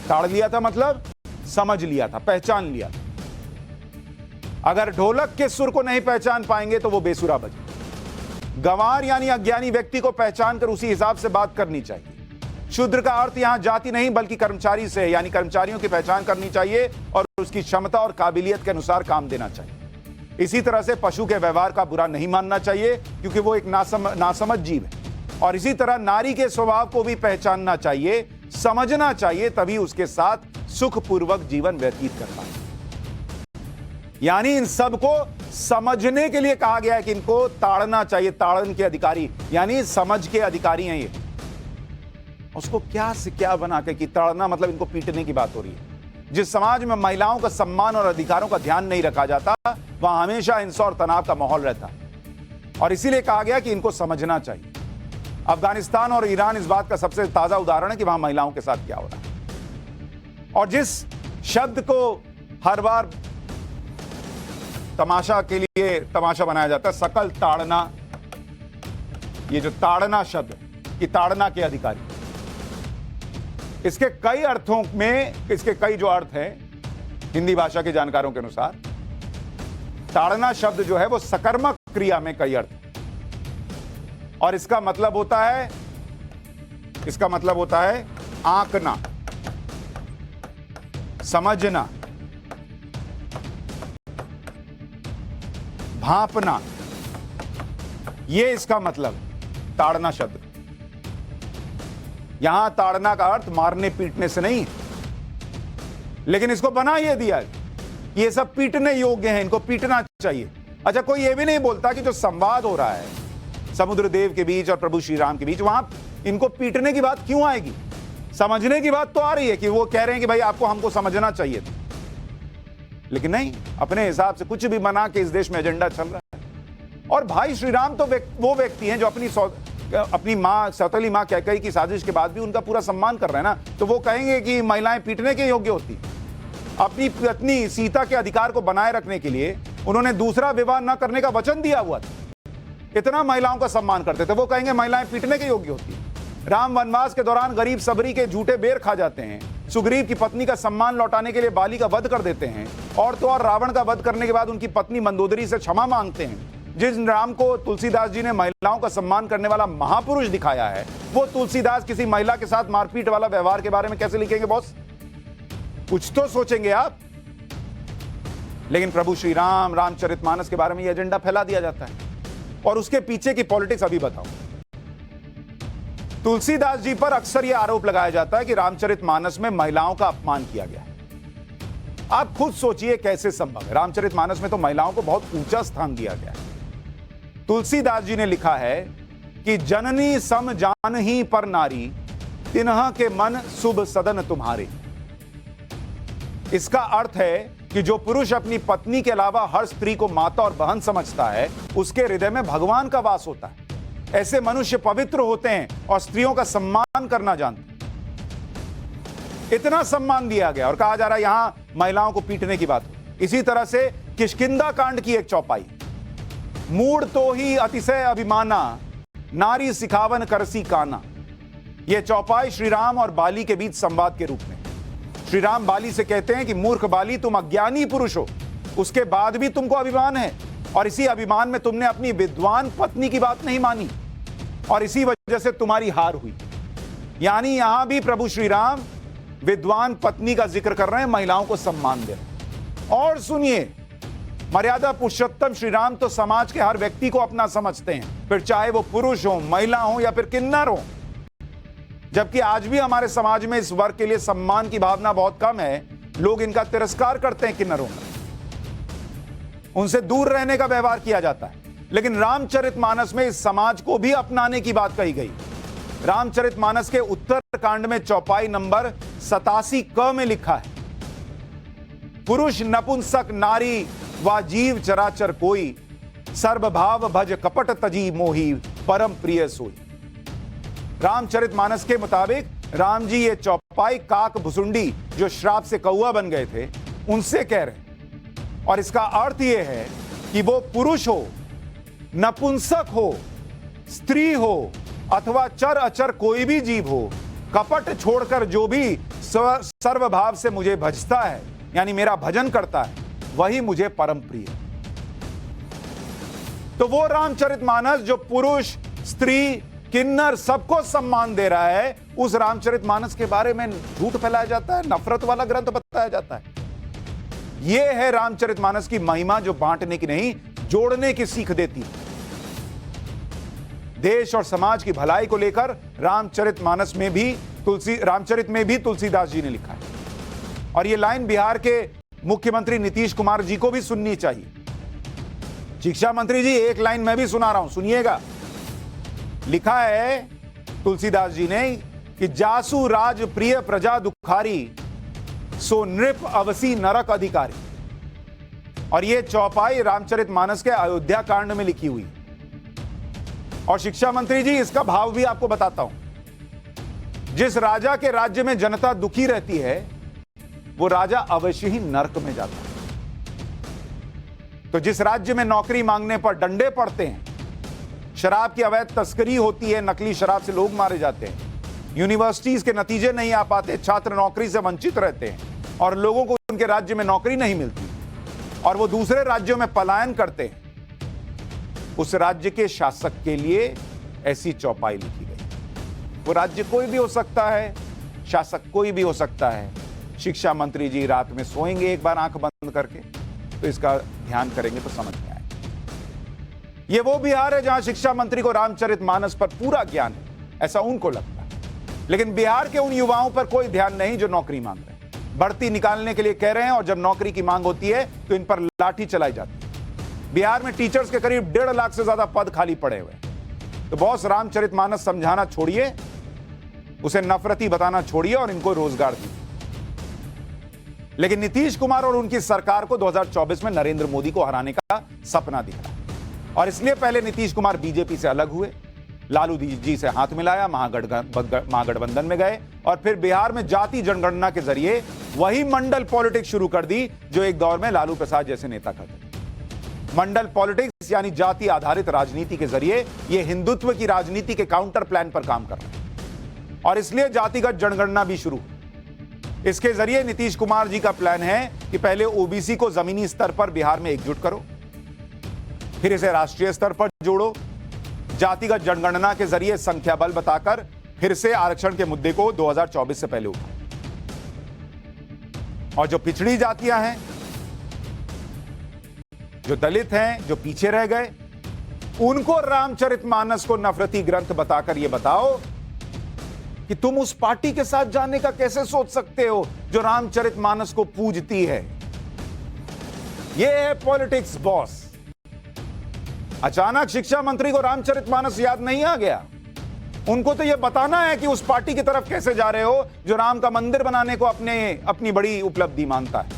Speaker 1: ताड़ लिया था मतलब समझ लिया था, पहचान लिया था। अगर ढोलक के सुर को नहीं पहचान पाएंगे तो वो बेसुरा बजे। गंवार यानी अज्ञानी व्यक्ति को पहचान कर उसी हिसाब से बात करनी चाहिए। शूद्र का अर्थ यहां जाति नहीं बल्कि कर्मचारी से है, यानी कर्मचारियों की पहचान करनी चाहिए और उसकी क्षमता और काबिलियत के अनुसार काम देना चाहिए। इसी तरह से पशु के व्यवहार का बुरा नहीं मानना चाहिए क्योंकि वो एक नासमझ जीव है। और इसी तरह नारी के स्वभाव को भी पहचानना चाहिए, समझना चाहिए, तभी उसके साथ सुखपूर्वक जीवन व्यतीत कर पाए। यानी इन सब को समझने के लिए कहा गया है कि इनको ताड़ना चाहिए। ताड़न के अधिकारी यानी समझ के अधिकारी हैं ये। उसको क्या से क्या बना के कि ताड़ना मतलब इनको पीटने की बात हो रही है। जिस समाज में महिलाओं का सम्मान और अधिकारों का ध्यान नहीं रखा जाता वहां हमेशा हिंसा और तनाव का माहौल रहता और इसीलिए कहा गया कि इनको समझना चाहिए। अफगानिस्तान और ईरान इस बात का सबसे ताजा उदाहरण है कि वहां महिलाओं के साथ क्या हो रहा है। और जिस शब्द को हर बार तमाशा के लिए तमाशा बनाया जाता है, सकल ताड़ना, ये जो ताड़ना शब्द कि ताड़ना के अधिकारी, इसके कई अर्थों में, इसके कई जो अर्थ हैं हिंदी भाषा के जानकारों के अनुसार, ताड़ना शब्द जो है वो सकर्मक क्रिया में कई अर्थ, और इसका मतलब होता है आंकना, समझना, भांपना, ये इसका मतलब ताड़ना शब्द। यहां ताड़ना का अर्थ मारने पीटने से नहीं, लेकिन इसको बना ये दिया ये सब पीटने योग्य हैं, इनको पीटना चाहिए। अच्छा, कोई ये भी नहीं बोलता कि जो संवाद हो रहा है समुद्र देव के बीच और प्रभु श्री राम के बीच, वहां इनको पीटने की बात क्यों आएगी? समझने की बात तो आ रही है कि वो कह रहे हैं कि भाई आपको हमको समझना चाहिए था, लेकिन नहीं, अपने हिसाब से कुछ भी बना के इस देश में एजेंडा चल रहा है। और भाई श्री राम तो वो व्यक्ति हैं जो अपनी माँ, सौतेली माँ कैकेयी की साजिश के बाद भी उनका पूरा सम्मान कर रहे हैं ना, तो वो कहेंगे कि महिलाएं पीटने के योग्य होती। अपनी पत्नी सीता के अधिकार को बनाए रखने के लिए उन्होंने दूसरा विवाह न करने का वचन दिया हुआ था, इतना महिलाओं का सम्मान करते थे, वो कहेंगे महिलाएं पीटने के योग्य होती। राम वनवास के दौरान गरीब सबरी के झूठे बेर खा जाते हैं, सुग्रीव की पत्नी का सम्मान लौटाने के लिए बाली का वध कर देते हैं, और तो और रावण का वध करने के बाद उनकी पत्नी मंदोदरी से क्षमा मांगते हैं। जिस राम को तुलसीदास जी ने महिलाओं का सम्मान करने वाला महापुरुष दिखाया है, वो तुलसीदास किसी महिला के साथ मारपीट वाला व्यवहार के बारे में कैसे लिखेंगे बॉस? कुछ तो सोचेंगे आप। लेकिन प्रभु श्री राम, रामचरितमानस के बारे में यह एजेंडा फैला दिया जाता है, और उसके पीछे की पॉलिटिक्स अभी बताओ। तुलसीदास जी पर अक्सर यह आरोप लगाया जाता है कि रामचरितमानस में महिलाओं का अपमान किया गया है। आप खुद सोचिए कैसे संभव है? रामचरितमानस में तो महिलाओं को बहुत ऊंचा स्थान दिया गया है। तुलसीदास जी ने लिखा है कि जननी सम जानही पर नारी, तिन्ह के मन शुभ सदन तुम्हारे। इसका अर्थ है कि जो पुरुष अपनी पत्नी के अलावा हर स्त्री को माता और बहन समझता है, उसके हृदय में भगवान का वास होता है। ऐसे मनुष्य पवित्र होते हैं और स्त्रियों का सम्मान करना जानते हैं। इतना सम्मान दिया गया और कहा जा रहा है यहां महिलाओं को पीटने की बात हो। इसी तरह से किष्किंधा कांड की एक चौपाई, मूड तो ही अतिशय अभिमाना, नारी सिखावन करसी काना। यह चौपाई श्री राम और बाली के बीच संवाद के रूप में। श्री राम बाली से कहते हैं कि मूर्ख बाली, तुम अज्ञानी पुरुष हो, उसके बाद भी तुमको अभिमान है, और इसी अभिमान में तुमने अपनी विद्वान पत्नी की बात नहीं मानी, और इसी वजह से तुम्हारी हार हुई। यानी यहां भी प्रभु श्री राम विद्वान पत्नी का जिक्र कर रहे हैं, महिलाओं को सम्मान दे रहे हैं। और सुनिए, मर्यादा पुरुषोत्तम श्री राम तो समाज के हर व्यक्ति को अपना समझते हैं, फिर चाहे वो पुरुष हो, महिला हो या फिर किन्नर हो। जबकि आज भी हमारे समाज में इस वर्ग के लिए सम्मान की भावना बहुत कम है। लोग इनका तिरस्कार करते हैं, किन्नरों का, उनसे दूर रहने का व्यवहार किया जाता है। लेकिन रामचरितमानस में इस समाज को भी अपनाने की बात कही गई। रामचरितमानस के उत्तरकांड में चौपाई नंबर 87 क में लिखा है, पुरुष नपुंसक नारी वा जीव चराचर कोई, सर्वभाव भज कपट तजी मोही, परम प्रिय सोई। रामचरितमानस के मुताबिक राम जी ये चौपाई काक भुसुंडी जो श्राप से कौआ बन गए थे, उनसे कह रहे हैं। और इसका अर्थ यह है कि वो पुरुष हो, नपुंसक हो, स्त्री हो अथवा चर अचर कोई भी जीव हो, कपट छोड़कर जो भी सर्वभाव से मुझे भजता है, यानी मेरा भजन करता है, वही मुझे परम प्रिय। तो वो रामचरितमानस जो पुरुष, स्त्री, किन्नर सबको सम्मान दे रहा है, उस रामचरितमानस के बारे में झूठ फैलाया जाता है, नफरत वाला ग्रंथ बताया जाता है। यह है रामचरितमानस की महिमा, जो बांटने की नहीं, जोड़ने की सीख देती है। देश और समाज की भलाई को लेकर रामचरित में भी तुलसीदास जी ने लिखा है। और यह लाइन बिहार के मुख्यमंत्री नीतीश कुमार जी को भी सुननी चाहिए। शिक्षा मंत्री जी, एक लाइन मैं भी सुना रहा हूं, सुनिएगा। लिखा है तुलसीदास जी ने कि जासु राज प्रिय प्रजा दुखारी, सो नृप अवसी नरक अधिकारी। और यह चौपाई रामचरितमानस के अयोध्या कांड में लिखी हुई। और शिक्षा मंत्री जी, इसका भाव भी आपको बताता हूं। जिस राजा के राज्य में जनता दुखी रहती है, वो राजा अवश्य ही नरक में जाता है। तो जिस राज्य में नौकरी मांगने पर डंडे पड़ते हैं, शराब की अवैध तस्करी होती है, नकली शराब से लोग मारे जाते हैं, यूनिवर्सिटीज के नतीजे नहीं आ पाते, छात्र नौकरी से वंचित रहते हैं और लोगों को उनके राज्य में नौकरी नहीं मिलती और वो दूसरे राज्यों में पलायन करते हैं, उस राज्य के शासक के लिए ऐसी चौपाई लिखी गई। वो राज्य कोई भी हो सकता है, शासक कोई भी हो सकता है। शिक्षा मंत्री जी रात में सोएंगे एक बार आंख बंद करके, तो इसका ध्यान करेंगे तो समझ में आएगा। ये वो बिहार है जहां शिक्षा मंत्री को रामचरितमानस पर पूरा ज्ञान है, ऐसा उनको लगता है। लेकिन बिहार के उन युवाओं पर कोई ध्यान नहीं जो नौकरी मांग रहे हैं, भर्ती निकालने के लिए कह रहे हैं, और जब नौकरी की मांग होती है तो इन पर लाठी चलाई जाती है। बिहार में टीचर्स के करीब 1.5 लाख से ज्यादा पद खाली पड़े हुए। तो बॉस, रामचरितमानस समझाना छोड़िए, उसे नफरती बताना छोड़िए और इनको रोजगार दीजिए। लेकिन नीतीश कुमार और उनकी सरकार को 2024 में नरेंद्र मोदी को हराने का सपना दिख रहा है, और इसलिए पहले नीतीश कुमार बीजेपी से अलग हुए, लालू जी से हाथ मिलाया, महागठबंधन में गए, और फिर बिहार में जाति जनगणना के जरिए वही मंडल पॉलिटिक्स शुरू कर दी जो एक दौर में लालू प्रसाद जैसे नेता करते थे। मंडल पॉलिटिक्स यानी जाति आधारित राजनीति के जरिए ये हिंदुत्व की राजनीति के काउंटर प्लान पर काम कर रहे हैं, और इसलिए जातिगत जनगणना भी शुरू। इसके जरिए नीतीश कुमार जी का प्लान है कि पहले ओबीसी को जमीनी स्तर पर बिहार में एकजुट करो, फिर इसे राष्ट्रीय स्तर पर जोड़ो, जातिगत जनगणना के जरिए संख्या बल बताकर फिर से आरक्षण के मुद्दे को 2024 से पहले उठाओ। और जो पिछड़ी जातियां हैं, जो दलित हैं, जो पीछे रह गए, उनको रामचरितमानस को नफरती ग्रंथ बताकर यह बताओ कि तुम उस पार्टी के साथ जाने का कैसे सोच सकते हो जो रामचरितमानस को पूजती है। यह है पॉलिटिक्स बॉस। अचानक शिक्षा मंत्री को रामचरितमानस याद नहीं आ गया। उनको तो यह बताना है कि उस पार्टी की तरफ कैसे जा रहे हो जो राम का मंदिर बनाने को अपनी बड़ी उपलब्धि मानता है,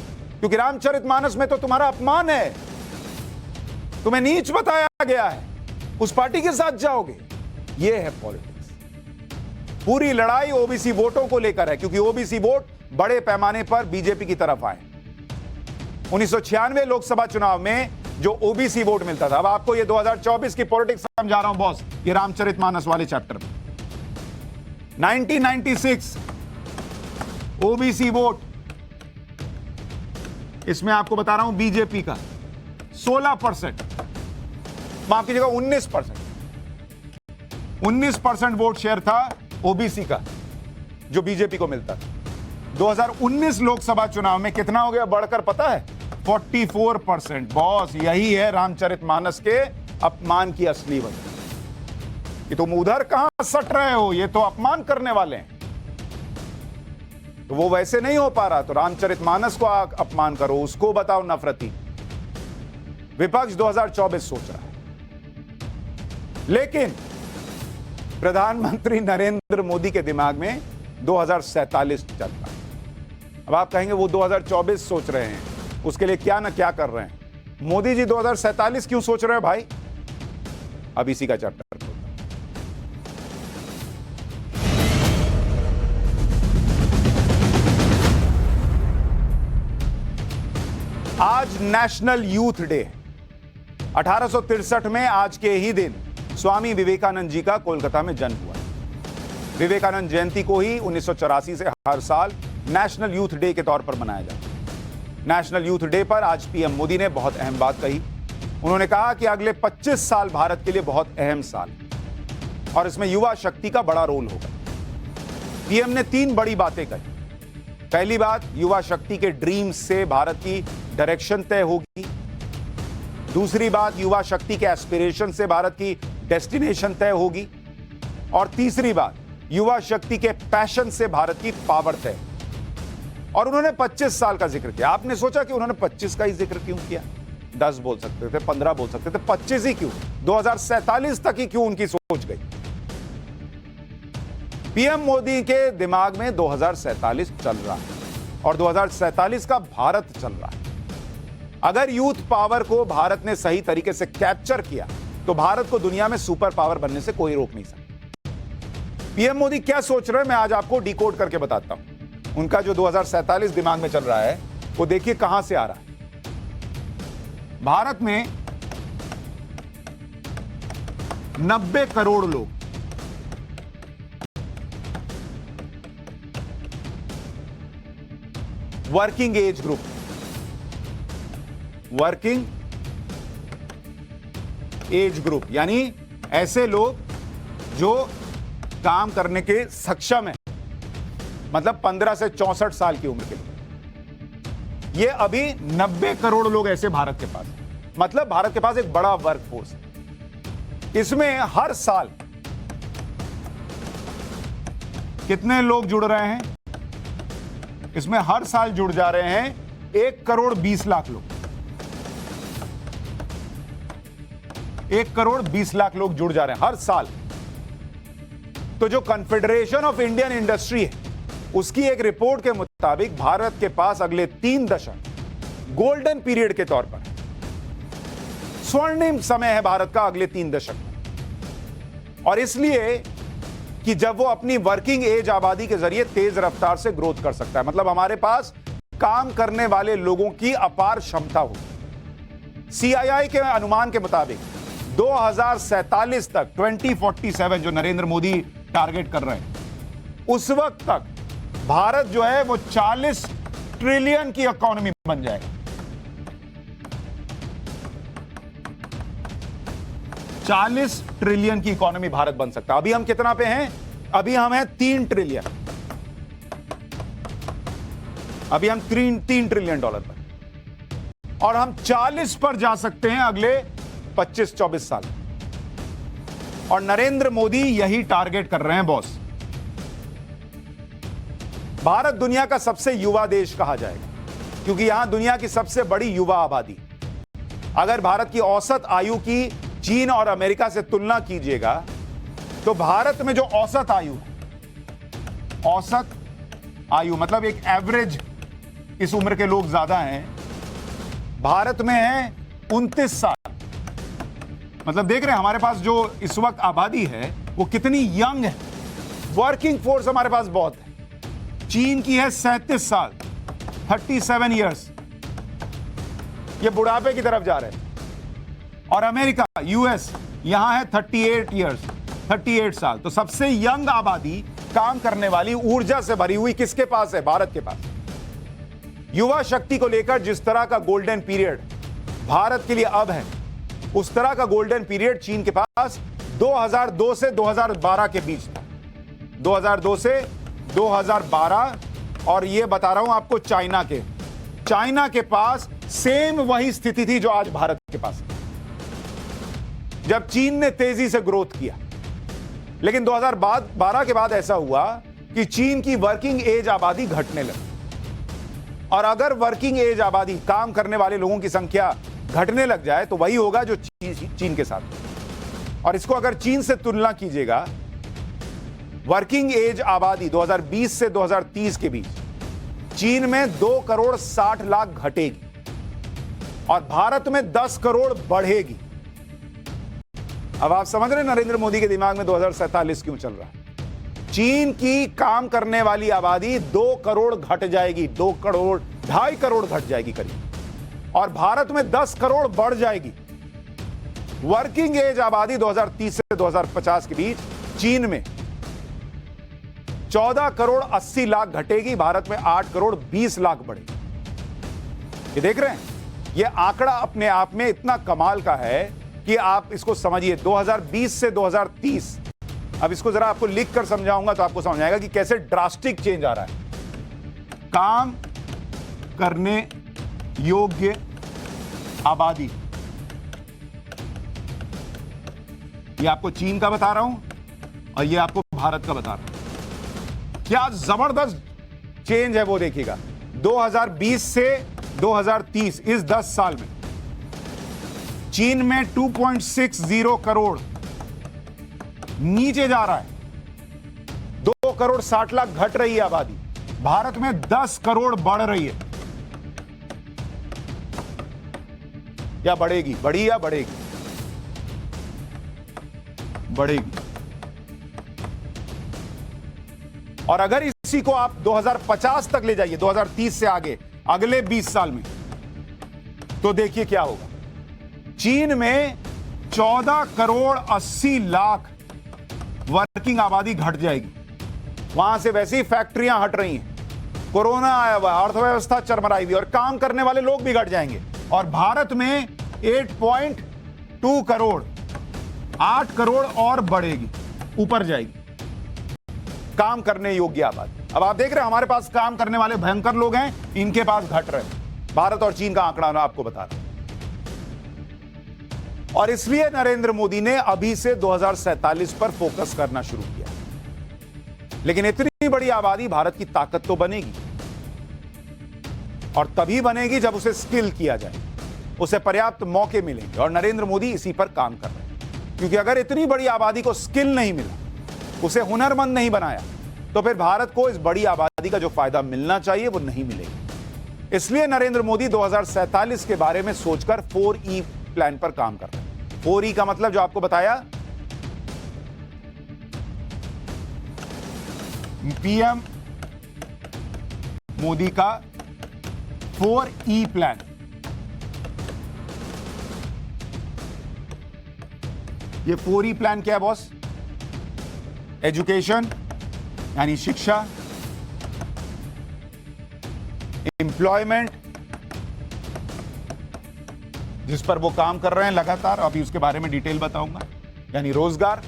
Speaker 1: क्योंकि रामचरितमानस में तो तुम्हारा अपमान है, तुम्हें नीच बताया गया है, उस पार्टी के साथ जाओगे। यह है पॉलिटिक्स। पूरी लड़ाई ओबीसी वोटों को लेकर है, क्योंकि ओबीसी वोट बड़े पैमाने पर बीजेपी की तरफ आए। 1996 लोकसभा चुनाव में जो ओबीसी वोट मिलता था, अब आपको ये 2024 की पॉलिटिक्स समझा रहा हूं बॉस, ये रामचरितमानस वाले चैप्टर में। 1996 ओबीसी वोट, इसमें आपको बता रहा हूं बीजेपी का 16%, माफ कीजिएगा 19% वोट शेयर था ओबीसी का जो बीजेपी को मिलता था। 2019 लोकसभा चुनाव में कितना हो गया बढ़कर पता है? 44%। बॉस, यही है रामचरितमानस के अपमान की असली वजह कि तुम उधर कहां सट रहे हो, ये तो अपमान करने वाले हैं। तो वो वैसे नहीं हो पा रहा, तो रामचरितमानस को अपमान करो, उसको बताओ नफरती। विपक्ष 2024 सोच रहा है, लेकिन प्रधानमंत्री नरेंद्र मोदी के दिमाग में 2047 चल रहा है। अब आप कहेंगे वो 2024 सोच रहे हैं, उसके लिए क्या ना क्या कर रहे हैं। मोदी जी 2047 क्यों सोच रहे हैं भाई? अब इसी का चैप्टर। आज नेशनल यूथ डे है। 1863 में आज के ही दिन स्वामी विवेकानंद जी का कोलकाता में जन्म हुआ। विवेकानंद जयंती को ही 1984 से हर साल नेशनल यूथ डे के तौर पर मनाया जाता है। नेशनल यूथ डे पर आज पीएम मोदी ने बहुत अहम बात कही। उन्होंने कहा कि अगले 25 साल भारत के लिए बहुत अहम साल है और इसमें युवा शक्ति का बड़ा रोल होगा। पीएम ने 3 बड़ी बातें कही। पहली बात, युवा शक्ति के ड्रीम्स से भारत की डायरेक्शन तय होगी। दूसरी बात, युवा शक्ति के एस्पिरेशन से भारत की डेस्टिनेशन तय होगी। और तीसरी बात, युवा शक्ति के पैशन से भारत की पावर तय। और उन्होंने 25 साल का जिक्र किया। आपने सोचा कि उन्होंने 25 का ही जिक्र क्यों किया? 10 बोल सकते थे, 15 बोल सकते थे, 25 ही क्यों? 2047 तक ही क्यों उनकी सोच गई? पीएम मोदी के दिमाग में 2047 चल रहा है और 2047 का भारत चल रहा है। अगर यूथ पावर को भारत ने सही तरीके से कैप्चर किया तो भारत को दुनिया में सुपर पावर बनने से कोई रोक नहीं सकता। पीएम मोदी क्या सोच रहे हैं मैं आज आपको डिकोड करके बताता हूं। उनका जो 2047 दिमाग में चल रहा है वो देखिए कहां से आ रहा है। भारत में 90 करोड़ लोग working age group, working age group यानी ऐसे लोग जो काम करने के सक्षम है, मतलब 15 से 64 साल की उम्र के लोग। ये अभी 90 करोड़ लोग ऐसे भारत के पास, मतलब भारत के पास एक बड़ा वर्कफोर्स है। इसमें हर साल कितने लोग जुड़ रहे हैं? इसमें हर साल जुड़ जा रहे हैं 1 करोड़ 20 लाख लोग। 1 करोड़ 20 लाख लोग जुड़ जा रहे हैं हर साल। तो जो कॉन्फेडरेशन ऑफ इंडियन इंडस्ट्री है उसकी एक रिपोर्ट के मुताबिक भारत के पास अगले 3 दशक गोल्डन पीरियड के तौर पर, स्वर्णिम समय है भारत का अगले 3 दशक में। और इसलिए कि जब वो अपनी वर्किंग एज आबादी के जरिए तेज रफ्तार से ग्रोथ कर सकता है, मतलब हमारे पास काम करने वाले लोगों की अपार क्षमता होगी। सीआईआई के अनुमान के मुताबिक 2047 तक 2047 जो नरेंद्र मोदी टारगेट कर रहे हैं, उस वक्त तक भारत जो है वो 40 ट्रिलियन की इकोनॉमी बन जाएगा। 40 ट्रिलियन की इकोनॉमी भारत बन सकता है। अभी हम कितना पे हैं? अभी हम हैं 3 ट्रिलियन। अभी हम 3 ट्रिलियन डॉलर पर, और हम 40 पर जा सकते हैं अगले 25-24 साल। और नरेंद्र मोदी यही टारगेट कर रहे हैं बॉस। भारत दुनिया का सबसे युवा देश कहा जाएगा क्योंकि यहां दुनिया की सबसे बड़ी युवा आबादी। अगर भारत की औसत आयु की चीन और अमेरिका से तुलना कीजिएगा तो भारत में जो औसत आयु है, औसत आयु मतलब एक एवरेज इस उम्र के लोग ज्यादा हैं, भारत में है 29 साल। मतलब देख रहे हैं हमारे पास जो इस वक्त आबादी है वो कितनी यंग है। वर्किंग फोर्स हमारे पास बहुत है। चीन की है 37 साल, 37 इयर्स, ये बुढ़ापे की तरफ जा रहे हैं। और अमेरिका, यूएस, यहां है 38 इयर्स, 38 साल। तो सबसे यंग आबादी, काम करने वाली, ऊर्जा से भरी हुई किसके पास है? भारत के पास। युवा शक्ति को लेकर जिस तरह का गोल्डन पीरियड भारत के लिए अब है, उस तरह का गोल्डन पीरियड चीन के पास 2002 से 2012 के बीच था। 2002 से 2012। और ये बता रहा हूं आपको चाइना के पास सेम वही स्थिति थी जो आज भारत के पास है, जब चीन ने तेजी से ग्रोथ किया। लेकिन 2012 के बाद ऐसा हुआ कि चीन की वर्किंग एज आबादी घटने लगी। और अगर वर्किंग एज आबादी, काम करने वाले लोगों की संख्या घटने लग जाए तो वही होगा जो चीन के साथ। और इसको अगर चीन से तुलना कीजिएगा, वर्किंग एज आबादी 2020 से 2030 के बीच चीन में 2 करोड़ 60 लाख घटेगी और भारत में 10 करोड़ बढ़ेगी। अब आप समझ रहे हैं नरेंद्र मोदी के दिमाग में 2047 क्यों चल रहा है? चीन की काम करने वाली आबादी 2 करोड़ घट जाएगी, 2 करोड़ 2.5 करोड़ घट जाएगी करीब, और भारत में 10 करोड़ बढ़ जाएगी। वर्किंग एज आबादी 2030 से 2050 के बीच चीन में 14 करोड़ 80 लाख घटेगी, भारत में 8 करोड़ 20 लाख बढ़ेगी। ये देख रहे हैं, ये आंकड़ा अपने आप में इतना कमाल का है कि आप इसको समझिए। 2020 से 2030, अब इसको जरा आपको लिख कर समझाऊंगा तो आपको समझ आएगा कि कैसे ड्रास्टिक चेंज आ रहा है। काम करने योग्य आबादी, ये आपको चीन का बता रहा हूं और ये आपको भारत का बता रहा हूं। क्या जबरदस्त चेंज है वो देखिएगा। 2020 से 2030, इस 10 साल में चीन में 2.60 करोड़ नीचे जा रहा है, 2 करोड़ 60 लाख घट रही है आबादी। भारत में 10 करोड़ बढ़ रही है। या बढ़ेगी, बढ़ी या बढ़ेगी? बढ़ेगी। और अगर इसी को आप 2050 तक ले जाइए, 2030 से आगे अगले 20 साल में, तो देखिए क्या होगा। चीन में 14 करोड़ 80 लाख वर्किंग आबादी घट जाएगी। वहां से वैसे ही फैक्ट्रियां हट रही हैं, कोरोना आया हुआ, अर्थव्यवस्था चरमराई हुई, और काम करने वाले लोग भी घट जाएंगे। और भारत में 8.2 करोड़, 8 करोड़ और बढ़ेगी, ऊपर जाएगी काम करने योग्य आबादी। अब आप देख रहे हैं हमारे पास काम करने वाले भयंकर लोग हैं, इनके पास घट रहे हैं। भारत और चीन का आंकड़ा मैं आपको बता रहा हूं। और इसलिए नरेंद्र मोदी ने अभी से 2047 पर फोकस करना शुरू किया। लेकिन इतनी बड़ी आबादी, भारत की ताकत तो बनेगी, और तभी बनेगी जब उसे स्किल किया जाए, उसे पर्याप्त मौके मिलेंगे। और नरेंद्र मोदी इसी पर काम कर रहे हैं, क्योंकि अगर इतनी बड़ी आबादी को स्किल नहीं मिला, उसे हुनरमंद नहीं बनाया, तो फिर भारत को इस बड़ी आबादी का जो फायदा मिलना चाहिए वो नहीं मिलेगा। इसलिए नरेंद्र मोदी 2047 के बारे में सोचकर 4E प्लान पर काम कर रहे हैं। 4E का मतलब जो आपको बताया, पीएम मोदी का 4E प्लान। ये 4E प्लान क्या है बॉस? एजुकेशन यानी शिक्षा, एम्प्लॉयमेंट जिस पर वो काम कर रहे हैं लगातार, अभी उसके बारे में डिटेल बताऊंगा, यानी रोजगार,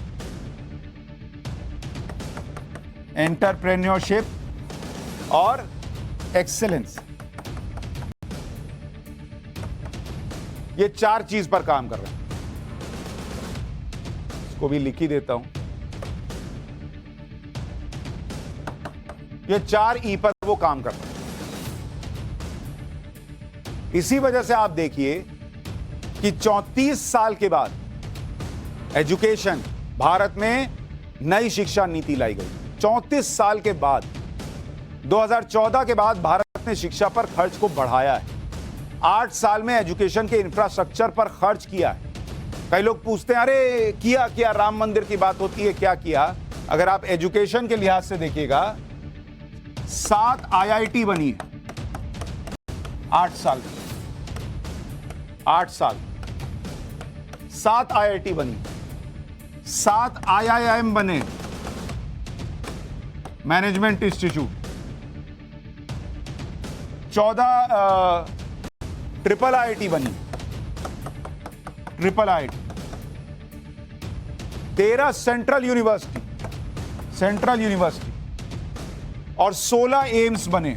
Speaker 1: एंटरप्रेन्योरशिप और एक्सेलेंस, ये 4 चीज पर काम कर रहे हैं। इसको भी लिख ही देता हूं। ये 4 ई पर वो काम कर रहे हैं। इसी वजह से आप देखिए कि 34 साल के बाद एजुकेशन, भारत में नई शिक्षा नीति लाई गई। 34 साल के बाद, 2014 के बाद भारत ने शिक्षा पर खर्च को बढ़ाया है। 8 साल में एजुकेशन के इंफ्रास्ट्रक्चर पर खर्च किया है। कई लोग पूछते हैं अरे किया क्या, राम मंदिर की बात होती है, क्या किया? अगर आप एजुकेशन के लिहाज से देखिएगा, 7 IIT बनी है 8 साल में। 8 साल 7 IIT बनी, 7 IIM बने, मैनेजमेंट इंस्टीट्यूट, 14 ट्रिपल IIT बनी, ट्रिपल IIT, 13 सेंट्रल यूनिवर्सिटी और 16 एम्स बने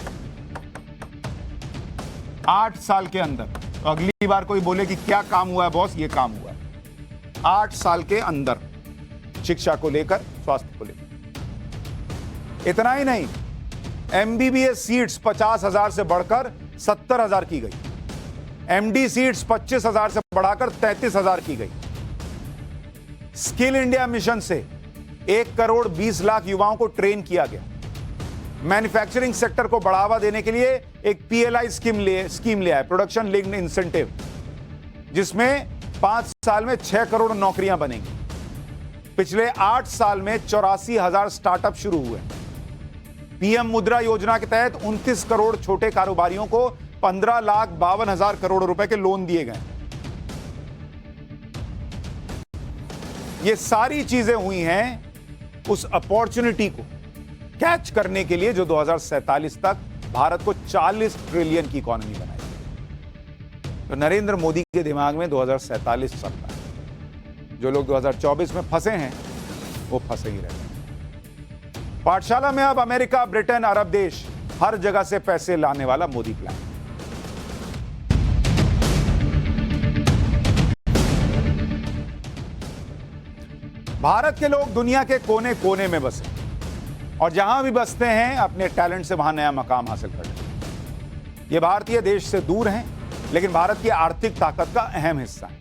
Speaker 1: 8 साल के अंदर। तो अगली बार कोई बोले कि क्या काम हुआ है बॉस, ये काम हुआ है 8 साल के अंदर, शिक्षा को लेकर, स्वास्थ्य को लेकर। इतना ही नहीं, MBBS सीट्स 50,000 से बढ़कर 70,000 की गई, MD सीट्स 25,000 से बढ़ाकर 33,000 की गई। स्किल इंडिया मिशन से 1 करोड़ 20 लाख युवाओं को ट्रेन किया गया। मैन्युफैक्चरिंग सेक्टर को बढ़ावा देने के लिए एक PLI स्कीम ले आए, प्रोडक्शन लिंक्ड इंसेंटिव, जिसमें 5 साल में 6 करोड़ नौकरियां बनेंगी। पिछले 8 साल में 84,000 स्टार्टअप शुरू हुए। PM मुद्रा योजना के तहत 29 करोड़ छोटे कारोबारियों को 15,52,000 करोड़ रुपए के लोन दिए गए। ये सारी चीजें हुई हैं उस अपॉर्चुनिटी को कैच करने के लिए जो 2047 तक भारत को 40 ट्रिलियन की इकोनॉमी बनाएगी। तो नरेंद्र मोदी के दिमाग में 2047 चल रहा है। जो लोग 2024 में फंसे हैं वो फंसे ही रहते हैं। पाठशाला में अब अमेरिका, ब्रिटेन, अरब देश, हर जगह से पैसे लाने वाला मोदी प्लान। भारत के लोग दुनिया के कोने कोने में बसे और जहां भी बसते हैं अपने टैलेंट से वहां नया मकाम हासिल करते हैं। ये भारतीय देश से दूर हैं, लेकिन भारत की आर्थिक ताकत का अहम हिस्सा है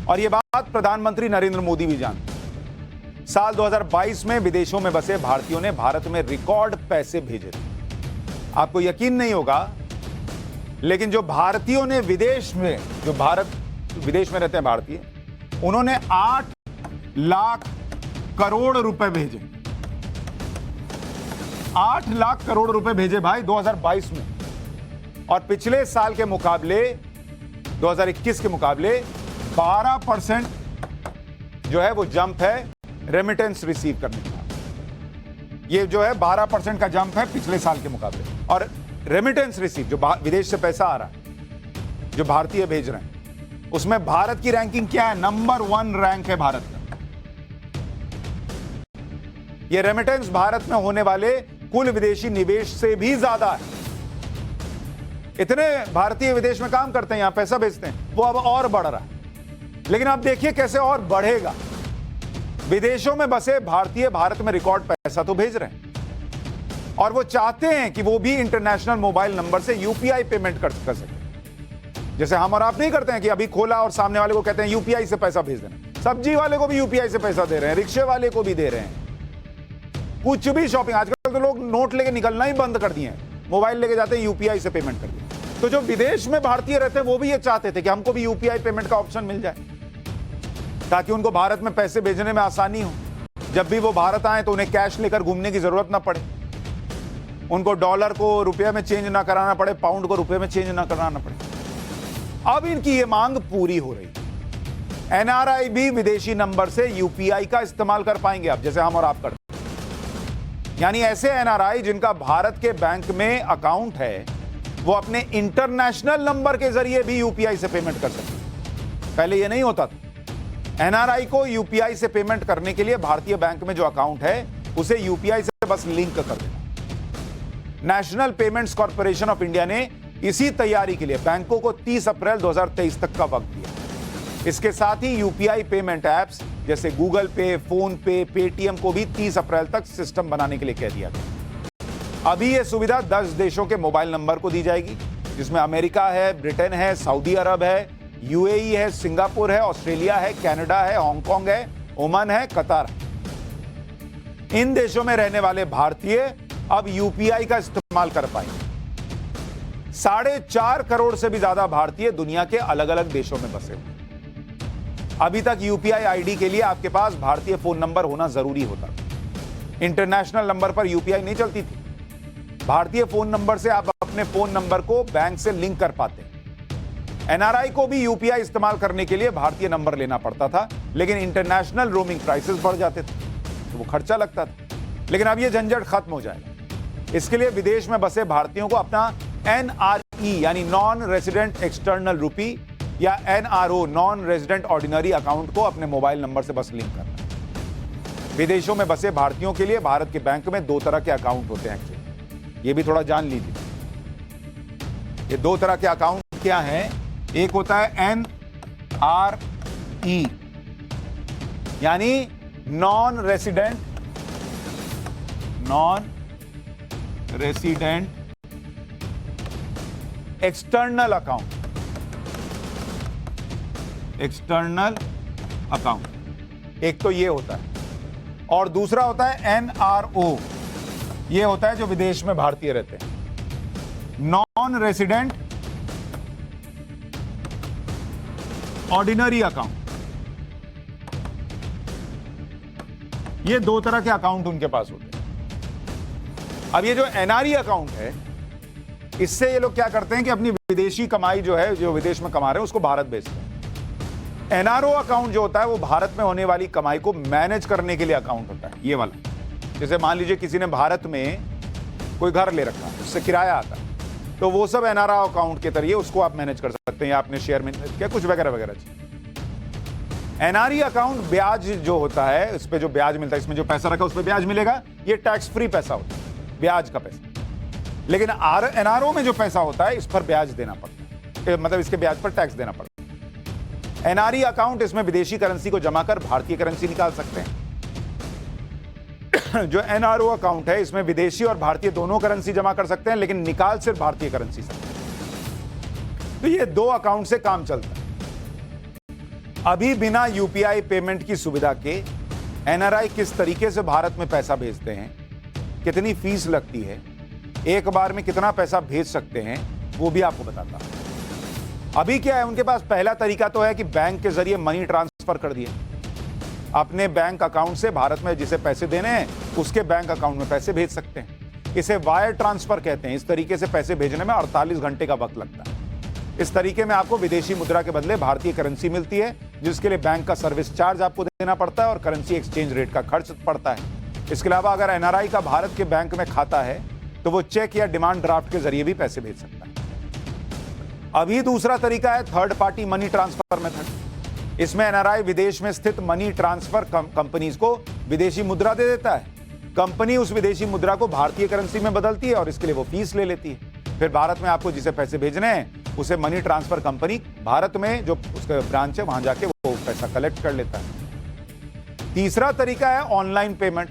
Speaker 1: और ये बात प्रधानमंत्री नरेंद्र मोदी भी जानते हैं। साल 2022 में विदेशों में बसे भारतीयों ने भारत में रिकॉर्ड पैसे भेजे थे। आपको यकीन नहीं होगा, लेकिन जो भारतीयों ने विदेश में रहते हैं भारतीय, उन्होंने 8 लाख करोड़ रुपए भेजे। 8 लाख करोड़ रुपए भेजे भाई 2022 में। और पिछले साल के मुकाबले, 2021 के मुकाबले 12% जो है वो जंप है रेमिटेंस रिसीव करने का। ये जो है 12% का जंप है पिछले साल के मुकाबले। और रेमिटेंस रिसीव, जो विदेश से पैसा आ रहा है, जो भारतीय भेज रहे हैं, उसमें भारत की रैंकिंग क्या है? नंबर 1 रैंक है भारत का। ये रेमिटेंस भारत में होने वाले कुल विदेशी निवेश से भी ज्यादा है। इतने भारतीय विदेश में काम करते हैं, यहां पैसा भेजते हैं, वो अब और बढ़ रहा है। लेकिन आप देखिए कैसे और बढ़ेगा। विदेशों में बसे भारतीय भारत में रिकॉर्ड पैसा तो भेज रहे हैं और वो चाहते हैं कि वो भी इंटरनेशनल मोबाइल नंबर से UPI पेमेंट कर सके। जैसे हम और आप नहीं करते हैं कि अभी खोला और सामने वाले को कहते हैं UPI से पैसा भेज देना। सब्जी वाले को भी UPI से पैसा दे रहे हैं, रिक्शे वाले को भी दे रहे हैं। कुछ भी शॉपिंग, आजकल तो लोग नोट लेके निकलना ही बंद कर दिए हैं, मोबाइल लेके जाते हैं, UPI से पेमेंट कर दिए। तो जो विदेश में भारतीय रहते हैं वो भी ये चाहते थे कि हमको भी UPI पेमेंट का ऑप्शन मिल जाए, ताकि उनको भारत में पैसे भेजने में आसानी हो। जब भी वो भारत आए तो उन्हें कैश लेकर घूमने की जरूरत ना पड़े, उनको डॉलर को रुपये में चेंज ना कराना पड़े, पाउंड को रुपये में चेंज ना कराना पड़े। अब इनकी ये मांग पूरी हो रही है। NRI भी विदेशी नंबर से UPI का इस्तेमाल कर पाएंगे अब, जैसे हम और आप करते हैं। यानी ऐसे NRI जिनका भारत के बैंक में अकाउंट है, वो अपने इंटरनेशनल नंबर के जरिए भी यूपीआई से पेमेंट कर सकते हैं। पहले ये नहीं होता था। एनआरआई को यूपीआई से पेमेंट करने के लिए भारतीय बैंक में जो अकाउंट है उसे यूपीआई से बस लिंक कर देना। National payments corporation of India ने इसी तैयारी के लिए बैंकों को 30 अप्रैल 2023 तक का वक्त दिया। इसके साथ ही यूपीआई पेमेंट एप्स जैसे गूगल पे, फोन पे, पेटीएम को भी 30 अप्रैल तक सिस्टम बनाने के लिए कह दिया गया। अभी यह सुविधा 10 देशों के मोबाइल नंबर को दी जाएगी, जिसमें अमेरिका है, ब्रिटेन है, सऊदी अरब है, यूएई है, सिंगापुर है, ऑस्ट्रेलिया है, कनाडा है, हांगकांग है, ओमान है, कतार है। इन देशों में रहने वाले भारतीय अब यूपीआई का इस्तेमाल कर पाएंगे। 4.5 करोड़ से भी ज्यादा भारतीय दुनिया के अलग अलग देशों में बसे हुए। अभी तक यूपीआई आईडी के लिए आपके पास भारतीय फोन नंबर होना जरूरी होता था। इंटरनेशनल नंबर पर यूपीआई नहीं चलती थी। भारतीय फोन नंबर से आप अपने फोन नंबर को बैंक से लिंक कर पाते। एनआरआई को भी यूपीआई इस्तेमाल करने के लिए भारतीय नंबर लेना पड़ता था, लेकिन इंटरनेशनल रोमिंग प्राइसेस बढ़ जाते थे तो वो खर्चा लगता था। लेकिन अब ये झंझट खत्म हो जाएगा। इसके लिए विदेश में बसे भारतीयों को अपना एनआरई यानी नॉन रेजिडेंट एक्सटर्नल रूपी या NRO non resident ordinary account को अपने मोबाइल नंबर से बस लिंक करना। विदेशों में बसे भारतीयों के लिए भारत के बैंक में 2 तरह के अकाउंट होते हैं। एक्चुअली ये भी थोड़ा जान लीजिए। ये 2 तरह के अकाउंट क्या हैं? एक होता है एनआरई यानी नॉन रेजिडेंट एक्सटर्नल अकाउंट। एक तो ये होता है, और दूसरा होता है एनआरओ। ये होता है जो विदेश में भारतीय रहते हैं। Non resident ordinary account. ये 2 तरह के अकाउंट उनके पास होते हैं। अब ये जो एनआरई अकाउंट है, इससे ये लोग क्या करते हैं कि अपनी विदेशी कमाई जो है, जो विदेश में कमा रहे हैं, उसको भारत भेजते हैं। एनआरओ अकाउंट जो होता है वो भारत में होने वाली कमाई को मैनेज करने के लिए अकाउंट होता है। ये वाला, जैसे मान लीजिए किसी ने भारत में कोई घर ले रखा है, उससे किराया आता है, तो वो सब एनआरओ अकाउंट के जरिए उसको आप मैनेज कर सकते हैं, या अपने शेयर में क्या कुछ वगैरह वगैरह। एनआरई अकाउंट ब्याज जो होता है, उस पर जो ब्याज मिलता है, इसमें जो पैसा रखा उस पर ब्याज मिलेगा, ये टैक्स फ्री पैसा होता है, ब्याज का पैसा। लेकिन एनआरओ में जो पैसा होता है, इस पर ब्याज देना पड़ता है, मतलब इसके ब्याज पर टैक्स देना पड़ता है। एनआरई अकाउंट, इसमें विदेशी करेंसी को जमा कर भारतीय करेंसी निकाल सकते हैं। जो एनआरओ अकाउंट है, इसमें विदेशी और भारतीय दोनों करेंसी जमा कर सकते हैं, लेकिन निकाल सिर्फ भारतीय करेंसी सकते हैं। तो ये 2 अकाउंट से काम चलता है। अभी बिना यूपीआई पेमेंट की सुविधा के एनआरआई किस तरीके से भारत में पैसा भेजते हैं, कितनी फीस लगती है, एक बार में कितना पैसा भेज सकते हैं, वो भी आपको बताता हूं। अभी क्या है, उनके पास पहला तरीका तो है कि बैंक के जरिए मनी ट्रांसफर कर दिए। अपने बैंक अकाउंट से भारत में जिसे पैसे देने हैं उसके बैंक अकाउंट में पैसे भेज सकते हैं। इसे वायर ट्रांसफर कहते हैं। इस तरीके से पैसे भेजने में 48 घंटे का वक्त लगता है। इस तरीके में आपको विदेशी मुद्रा के बदले भारतीय करेंसी मिलती है, जिसके लिए बैंक का सर्विस चार्ज आपको देना पड़ता है और करेंसी एक्सचेंज रेट का खर्च पड़ता है। इसके अलावा अगर एनआरआई का भारत के बैंक में खाता है तो वो चेक या डिमांड ड्राफ्ट के जरिए भी पैसे भेज सकता है। अभी दूसरा तरीका है third party money transfer method. इसमें एनआरआई विदेश में स्थित मनी ट्रांसफर कंपनीज को विदेशी मुद्रा दे देता है। कंपनी उस विदेशी मुद्रा को भारतीय करेंसी में बदलती है और इसके लिए वो फीस ले लेती है। फिर भारत में आपको जिसे पैसे भेजने हैं उसे मनी ट्रांसफर कंपनी भारत में जो उसका ब्रांच है वहां जाके वो पैसा कलेक्ट कर लेता है। तीसरा तरीका है ऑनलाइन पेमेंट।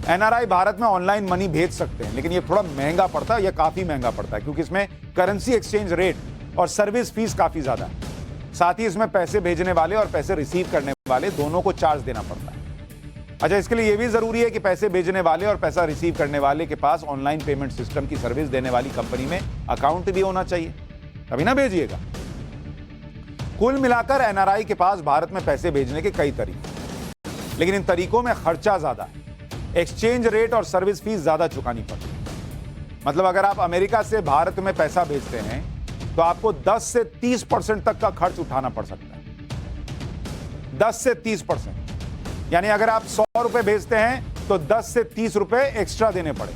Speaker 1: एनआरआई भारत में ऑनलाइन मनी भेज सकते हैं, लेकिन ये थोड़ा महंगा पड़ता है, ये काफी महंगा पड़ता है क्योंकि इसमें करेंसी एक्सचेंज रेट और सर्विस फीस काफी ज्यादा है। साथ ही इसमें पैसे भेजने वाले और पैसे रिसीव करने वाले दोनों को चार्ज देना पड़ता है। अच्छा, इसके लिए यह भी जरूरी है कि पैसे भेजने वाले और पैसा रिसीव करने वाले के पास ऑनलाइन पेमेंट सिस्टम की सर्विस देने वाली कंपनी में अकाउंट भी होना चाहिए, तभी ना भेजिएगा। कुल मिलाकर एनआरआई के पास भारत में पैसे भेजने के कई तरीके, लेकिन इन तरीकों में खर्चा ज्यादा है। एक्सचेंज रेट और सर्विस फीस ज्यादा चुकानी पड़ती है। मतलब अगर आप अमेरिका से भारत में पैसा भेजते हैं तो आपको 10 से 30% तक का खर्च उठाना पड़ सकता है। 10 से 30%, यानी अगर आप 100 रुपए भेजते हैं तो 10 से 30 रुपए एक्स्ट्रा देने पड़े।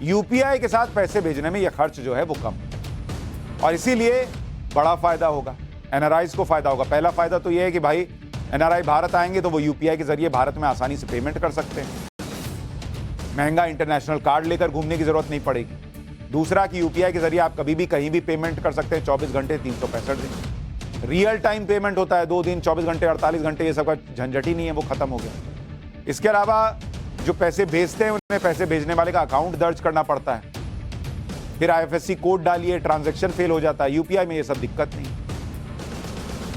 Speaker 1: यूपीआई के साथ पैसे भेजने में यह खर्च जो है वो कम है। और इसीलिए बड़ा फायदा होगा, एनआरआईज को फायदा होगा। पहला फायदा तो यह है कि भाई एनआरआई भारत आएंगे तो वो यूपीआई के जरिए भारत में आसानी से पेमेंट कर सकते हैं, महंगा इंटरनेशनल कार्ड लेकर घूमने की जरूरत नहीं पड़ेगी। दूसरा कि यूपीआई के जरिए आप कभी भी कहीं भी पेमेंट कर सकते हैं 24 घंटे 365 दिन। रियल टाइम पेमेंट होता है, 2 दिन 24 घंटे 48 घंटे, ये सब का झंझट ही नहीं है, वो खत्म हो गया। इसके अलावा जो पैसे भेजते हैं उनमें पैसे भेजने वाले का अकाउंट दर्ज करना पड़ता है, फिर आईएफएससी कोड डालिए, ट्रांजैक्शन फेल हो जाता है। यूपीआई में ये सब दिक्कत नहीं।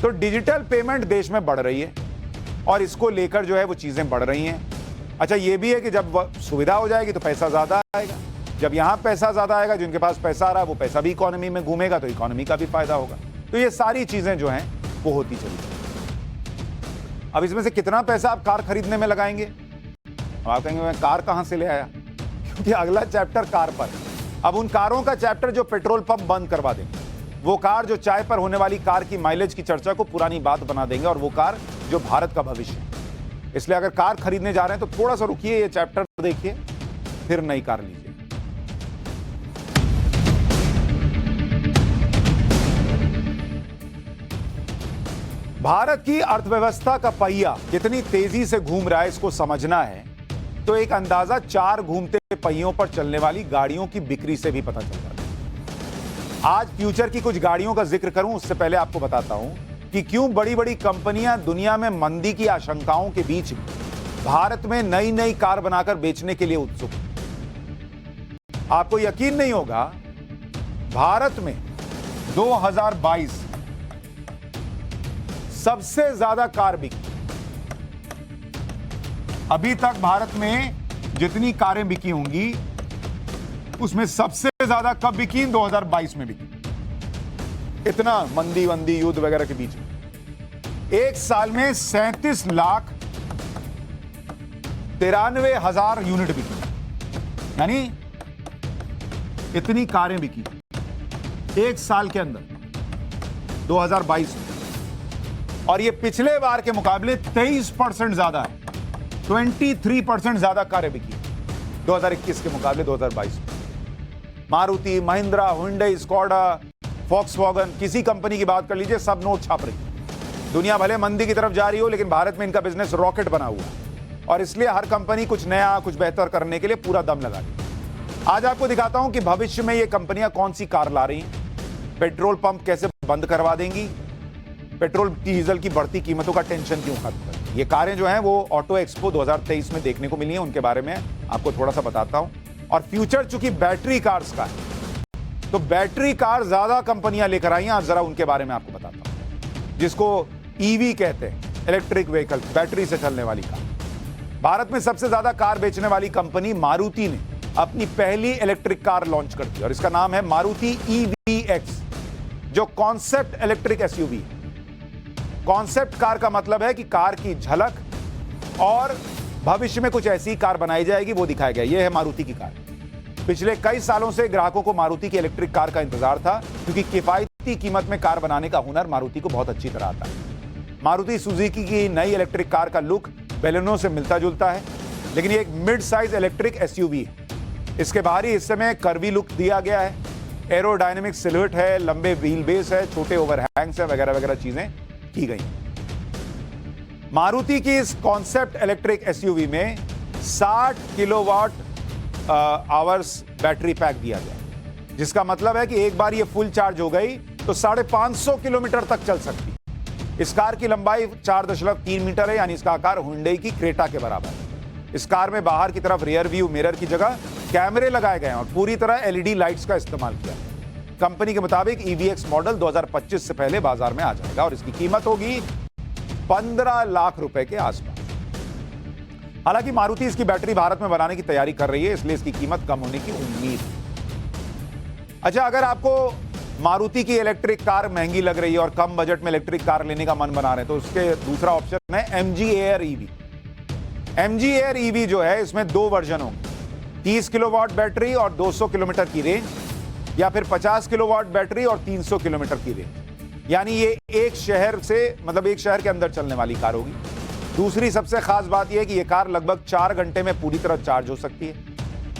Speaker 1: तो डिजिटल पेमेंट देश में बढ़ रही है और इसको लेकर जो है वो चीजें बढ़ रही हैं। अच्छा, ये भी है कि जब सुविधा हो जाएगी तो पैसा ज्यादा आएगा। जब यहां पैसा ज्यादा आएगा, जिनके पास पैसा आ रहा है वो पैसा भी इकोनॉमी में घूमेगा तो इकोनॉमी का भी फायदा होगा। तो ये सारी चीजें जो हैं वो होती चली जाएगी। अब इसमें से कितना पैसा आप कार खरीदने में लगाएंगे? अब आप कहेंगे मैं कार कहां से ले आया, क्योंकि अगला चैप्टर कार पर। अब उन कारों का चैप्टर जो पेट्रोल पंप बंद करवा देंगे, वो कार जो चाय पर होने वाली कार की माइलेज की चर्चा को पुरानी बात बना देंगे, और वो कार जो भारत का भविष्य है। इसलिए अगर कार खरीदने जा रहे हैं तो थोड़ा सा रुकिए, ये चैप्टर देखिए, फिर नई कार लीजिए। भारत की अर्थव्यवस्था का पहिया कितनी तेजी से घूम रहा है इसको समझना है तो एक अंदाजा 4 घूमते पहियों पर चलने वाली गाड़ियों की बिक्री से भी पता चल जाता है। आज फ्यूचर की कुछ गाड़ियों का जिक्र करूं उससे पहले आपको बताता हूं कि क्यों बड़ी बड़ी कंपनियां दुनिया में मंदी की आशंकाओं के बीच भारत में नई नई कार बनाकर बेचने के लिए उत्सुक हैं। आपको यकीन नहीं होगा, भारत में 2022 सबसे ज्यादा कार बिकी। अभी तक भारत में जितनी कारें बिकी होंगी उसमें सबसे ज्यादा कब बिकी? 2022 में बिकी। इतना मंदी वंदी युद्ध वगैरह के बीच में एक साल में 37,93,000 यूनिट बिकी, यानी इतनी कारें बिकी एक साल के अंदर 2022 में। और ये पिछले बार के मुकाबले 23% ज्यादा है, 23% ज्यादा कारें बिकी 2021 के मुकाबले 2022 में। Maruti, Mahindra, Hyundai, Skoda, Volkswagen, किसी कंपनी की बात कर लीजिए, सब नोट छाप रही। दुनिया भले मंदी की तरफ जा रही हो, लेकिन भारत में इनका बिजनेस रॉकेट बना हुआ है और इसलिए हर कंपनी कुछ नया, कुछ बेहतर करने के लिए पूरा दम लगा रही है। आज आपको दिखाता हूं कि भविष्य में ये कंपनियां कौन सी कार ला रही हैं, पेट्रोल पंप कैसे बंद करवा देंगी, पेट्रोल डीजल की बढ़ती कीमतों का टेंशन क्यों खत्म कर। ये कारें जो हैं वो ऑटो एक्सपो 2023 में देखने को मिली हैं, उनके बारे में आपको थोड़ा सा बताता हूं। और फ्यूचर चूंकि बैटरी कार्स का है तो बैटरी कार ज्यादा कंपनियां लेकर आई हैं, आज जरा उनके बारे में आपको बताता हूं, जिसको ईवी कहते हैं, इलेक्ट्रिक व्हीकल, बैटरी से चलने वाली कार। भारत में सबसे ज्यादा कार बेचने वाली कंपनी मारुति ने अपनी पहली इलेक्ट्रिक कार लॉन्च कर दी और इसका नाम है मारुति EVX, जो कॉन्सेप्ट इलेक्ट्रिक एसयूवी है। कॉन्सेप्ट कार का मतलब है कि कार की झलक और भविष्य में कुछ ऐसी कार बनाई जाएगी वो दिखाया गया। यह है मारुति की कार। पिछले कई सालों से ग्राहकों को मारुति की इलेक्ट्रिक कार का इंतजार था, क्योंकि किफायती कीमत में कार बनाने का हुनर मारुति को बहुत अच्छी तरह आता है। मारुति सुजुकी की नई इलेक्ट्रिक कार का लुक बेलेनो से मिलता जुलता है, लेकिन ये एक मिड साइज इलेक्ट्रिक एसयूवी है। इसके बाहरी हिस्से में कर्वी लुक दिया गया है, एरोडायनेमिक सिलुएट है, लंबे व्हील बेस है, छोटे ओवरहैंग्स है, वगैरह वगैरह चीजें की गई। मारुति की इस कॉन्सेप्ट इलेक्ट्रिक एसयूवी में 60 किलोवाट आवर्स बैटरी पैक दिया गया, जिसका मतलब है कि एक बार ये फुल चार्ज हो गई तो 550 किलोमीटर तक चल सकती है। इस कार की लंबाई 4.3 मीटर है, यानी इसका आकार हुंडई की क्रेटा के बराबर है। इस कार में बाहर की तरफ रियर व्यू मिरर की जगह कैमरे लगाए गए हैं और पूरी तरह LED लाइट्स का इस्तेमाल किया। कंपनी के मुताबिक EVX मॉडल 2025 से पहले बाजार में आ जाएगा और इसकी कीमत होगी 15 लाख रुपए के आसपास। हालांकि मारुति इसकी बैटरी भारत में बनाने की तैयारी कर रही है, इसलिए इसकी कीमत कम होने की उम्मीद है। अच्छा, अगर आपको मारुति की इलेक्ट्रिक कार महंगी लग रही है और कम बजट में इलेक्ट्रिक कार लेने का मन बना रहे हैं तो उसके दूसरा ऑप्शन है MG Air EV। MG Air EV जो है, इसमें 2 वर्जन होंगे, 30 किलोवाट बैटरी और 200 किलोमीटर की रेंज, या फिर 50 किलोवाट बैटरी और 300 किलोमीटर की रेंज। यानी ये एक शहर के अंदर चलने वाली कार होगी। दूसरी सबसे खास बात यह है कि यह कार लगभग 4 घंटे में पूरी तरह चार्ज हो सकती है।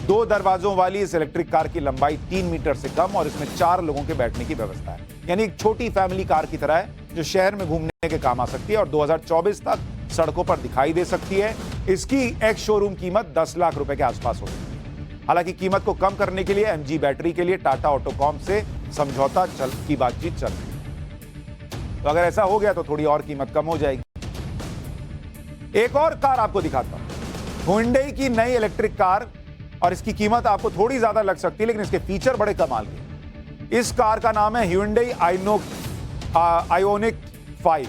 Speaker 1: 2 दरवाजों वाली इस इलेक्ट्रिक कार की लंबाई 3 मीटर से कम और इसमें 4 लोगों के बैठने की व्यवस्था है। यानी एक छोटी फैमिली कार की तरह है जो शहर में घूमने के काम आ सकती है और 2024 तक सड़कों पर दिखाई दे सकती है। इसकी एक्स शोरूम कीमत 10 लाख रुपए के आसपास होगी। हालांकि कीमत को कम करने के लिए एमजी बैटरी के लिए टाटा ऑटोकॉम से समझौता की बातचीत चल रही है। तो अगर ऐसा हो गया तो थोड़ी और कीमत कम हो जाएगी। एक और कार आपको दिखाता हूं, हुंडई की नई इलेक्ट्रिक कार, और इसकी कीमत आपको थोड़ी ज्यादा लग सकती है लेकिन इसके फीचर बड़े कमाल के। इस कार का नाम है हुंडई आयोनिक 5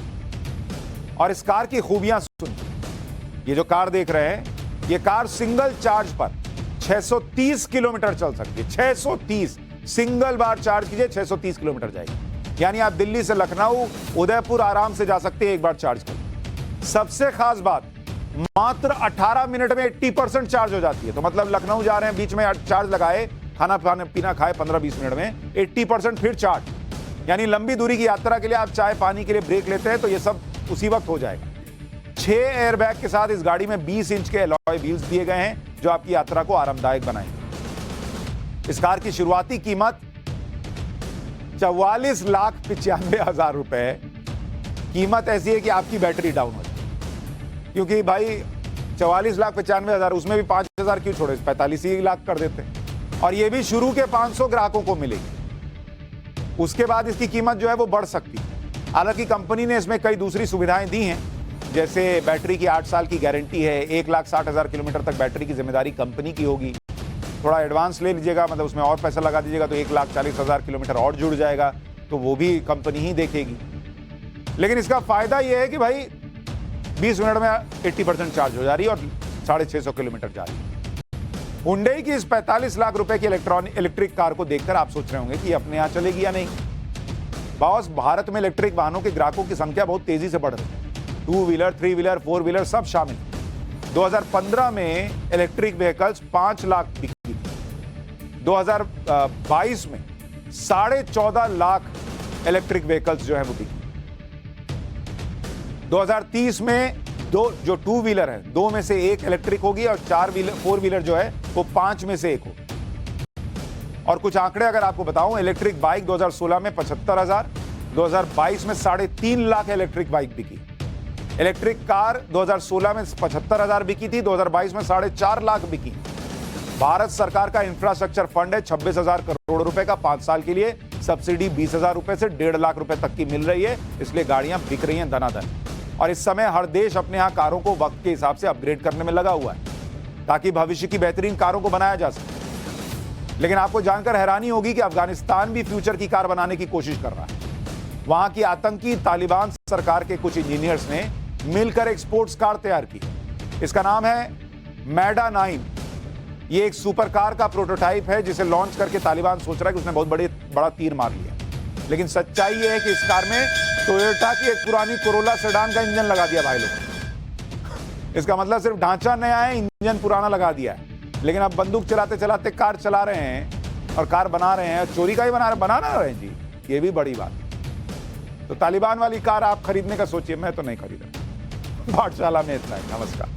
Speaker 1: और इस कार की खूबियां सुनिए। ये जो कार देख रहे हैं, ये कार सिंगल चार्ज पर 630 किलोमीटर चल सकती है। 630 सिंगल बार चार्ज कीजिए 630 किलोमीटर जाएगी। यानी आप दिल्ली से लखनऊ, उदयपुर आराम से जा सकते हैं एक बार चार्ज कर। सबसे खास बात, मात्र 18 मिनट में 80% चार्ज हो जाती है। तो मतलब लखनऊ जा रहे हैं, बीच में चार्ज लगाए, खाना पीना खाए 15-20 मिनट में 80% फिर चार्ज। यानी लंबी दूरी की यात्रा के लिए आप चाय पानी के लिए ब्रेक लेते हैं तो ये सब उसी वक्त हो जाएगा। 6 एयरबैग के साथ इस गाड़ी में 20 इंच के अलॉय व्हील्स दिए गए हैं जो आपकी यात्रा को आरामदायक बनाएंगे। इस कार की शुरुआती कीमत 44,95,000 रुपए है। कीमत ऐसी है कि आपकी बैटरी डाउन हो जाए, क्योंकि भाई 44,95,000, उसमें भी 5,000 क्यों छोड़े, 45 लाख कर देते। और ये भी शुरू के 500 ग्राहकों को मिलेगी। उसके बाद इसकी कीमत जो है वो बढ़ सकती है। हालांकि कंपनी ने इसमें कई दूसरी सुविधाएं दी हैं, जैसे बैटरी की 8 साल की गारंटी है, 1,60,000 किलोमीटर तक बैटरी की जिम्मेदारी कंपनी की होगी। थोड़ा एडवांस ले लीजिएगा, मतलब उसमें और पैसा लगा दीजिएगा तो 1,40,000 किलोमीटर और जुड़ जाएगा, तो वो भी कंपनी ही देखेगी। लेकिन इसका फायदा ये है कि भाई 20 मिनट में 80% चार्ज हो जा रही है और 650 किलोमीटर जा रही है। हुंडई की इस 45 लाख रुपए की इलेक्ट्रिक कार को देखकर आप सोच रहे होंगे कि अपने यहां चलेगी या नहीं। बॉस, भारत में इलेक्ट्रिक वाहनों के ग्राहकों की संख्या बहुत तेजी से बढ़ रही है। 2 व्हीलर, 3 व्हीलर, 4 व्हीलर सब शामिल। 2015 में इलेक्ट्रिक व्हीकल्स 5 लाख बिकी थी। 2022 में 14.5 लाख इलेक्ट्रिक व्हीकल्स जो है वो बिकी। 2030 में जो 2 व्हीलर है, 2 में से 1 इलेक्ट्रिक होगी और 4 व्हीलर जो है वो 5 में से 1 होगी। और कुछ आंकड़े अगर आपको बताऊं, इलेक्ट्रिक बाइक 2016 में 75,000, 2022 में 3.5 लाख इलेक्ट्रिक बाइक बिकी। इलेक्ट्रिक कार 2016 में 75,000 बिकी थी, 2022 में 4.5 लाख बिकी। भारत सरकार का इंफ्रास्ट्रक्चर फंड है 26,000 करोड़ रुपए का 5 साल के लिए। सब्सिडी 20,000 रुपए से 1.5 लाख रुपए तक की मिल रही है, इसलिए गाड़ियां बिक रही हैं दनादन। और इस समय हर देश अपने यहां कारों को वक्त के हिसाब से अपग्रेड करने में लगा हुआ है ताकि भविष्य की बेहतरीन कारों को बनाया जा सके। लेकिन आपको जानकर हैरानी होगी कि अफगानिस्तान भी फ्यूचर की कार बनाने की कोशिश कर रहा है। वहां की आतंकी तालिबान सरकार के कुछ इंजीनियर्स ने मिलकर एक स्पोर्ट्स कार तैयार की। इसका नाम है मैडा 9। ये एक सुपर कार का प्रोटोटाइप है जिसे लॉन्च करके तालिबान सोच रहा है कि उसने बहुत बड़ा तीर मार लिया। लेकिन सच्चाई यह है कि इस कार में टोयोटा की एक पुरानी कोरोला सेडान का इंजन लगा दिया भाई लोग। इसका मतलब सिर्फ ढांचा नया है, इंजन पुराना लगा दिया है। लेकिन अब बंदूक चलाते चलाते कार चला रहे हैं और कार बना रहे हैं, चोरी का ही बना रहे हैं जी। ये भी बड़ी बात। तो तालिबान वाली कार आप खरीदने का सोचिए, मैं तो नहीं खरीदा। पाठशाला में इतना है। नमस्कार।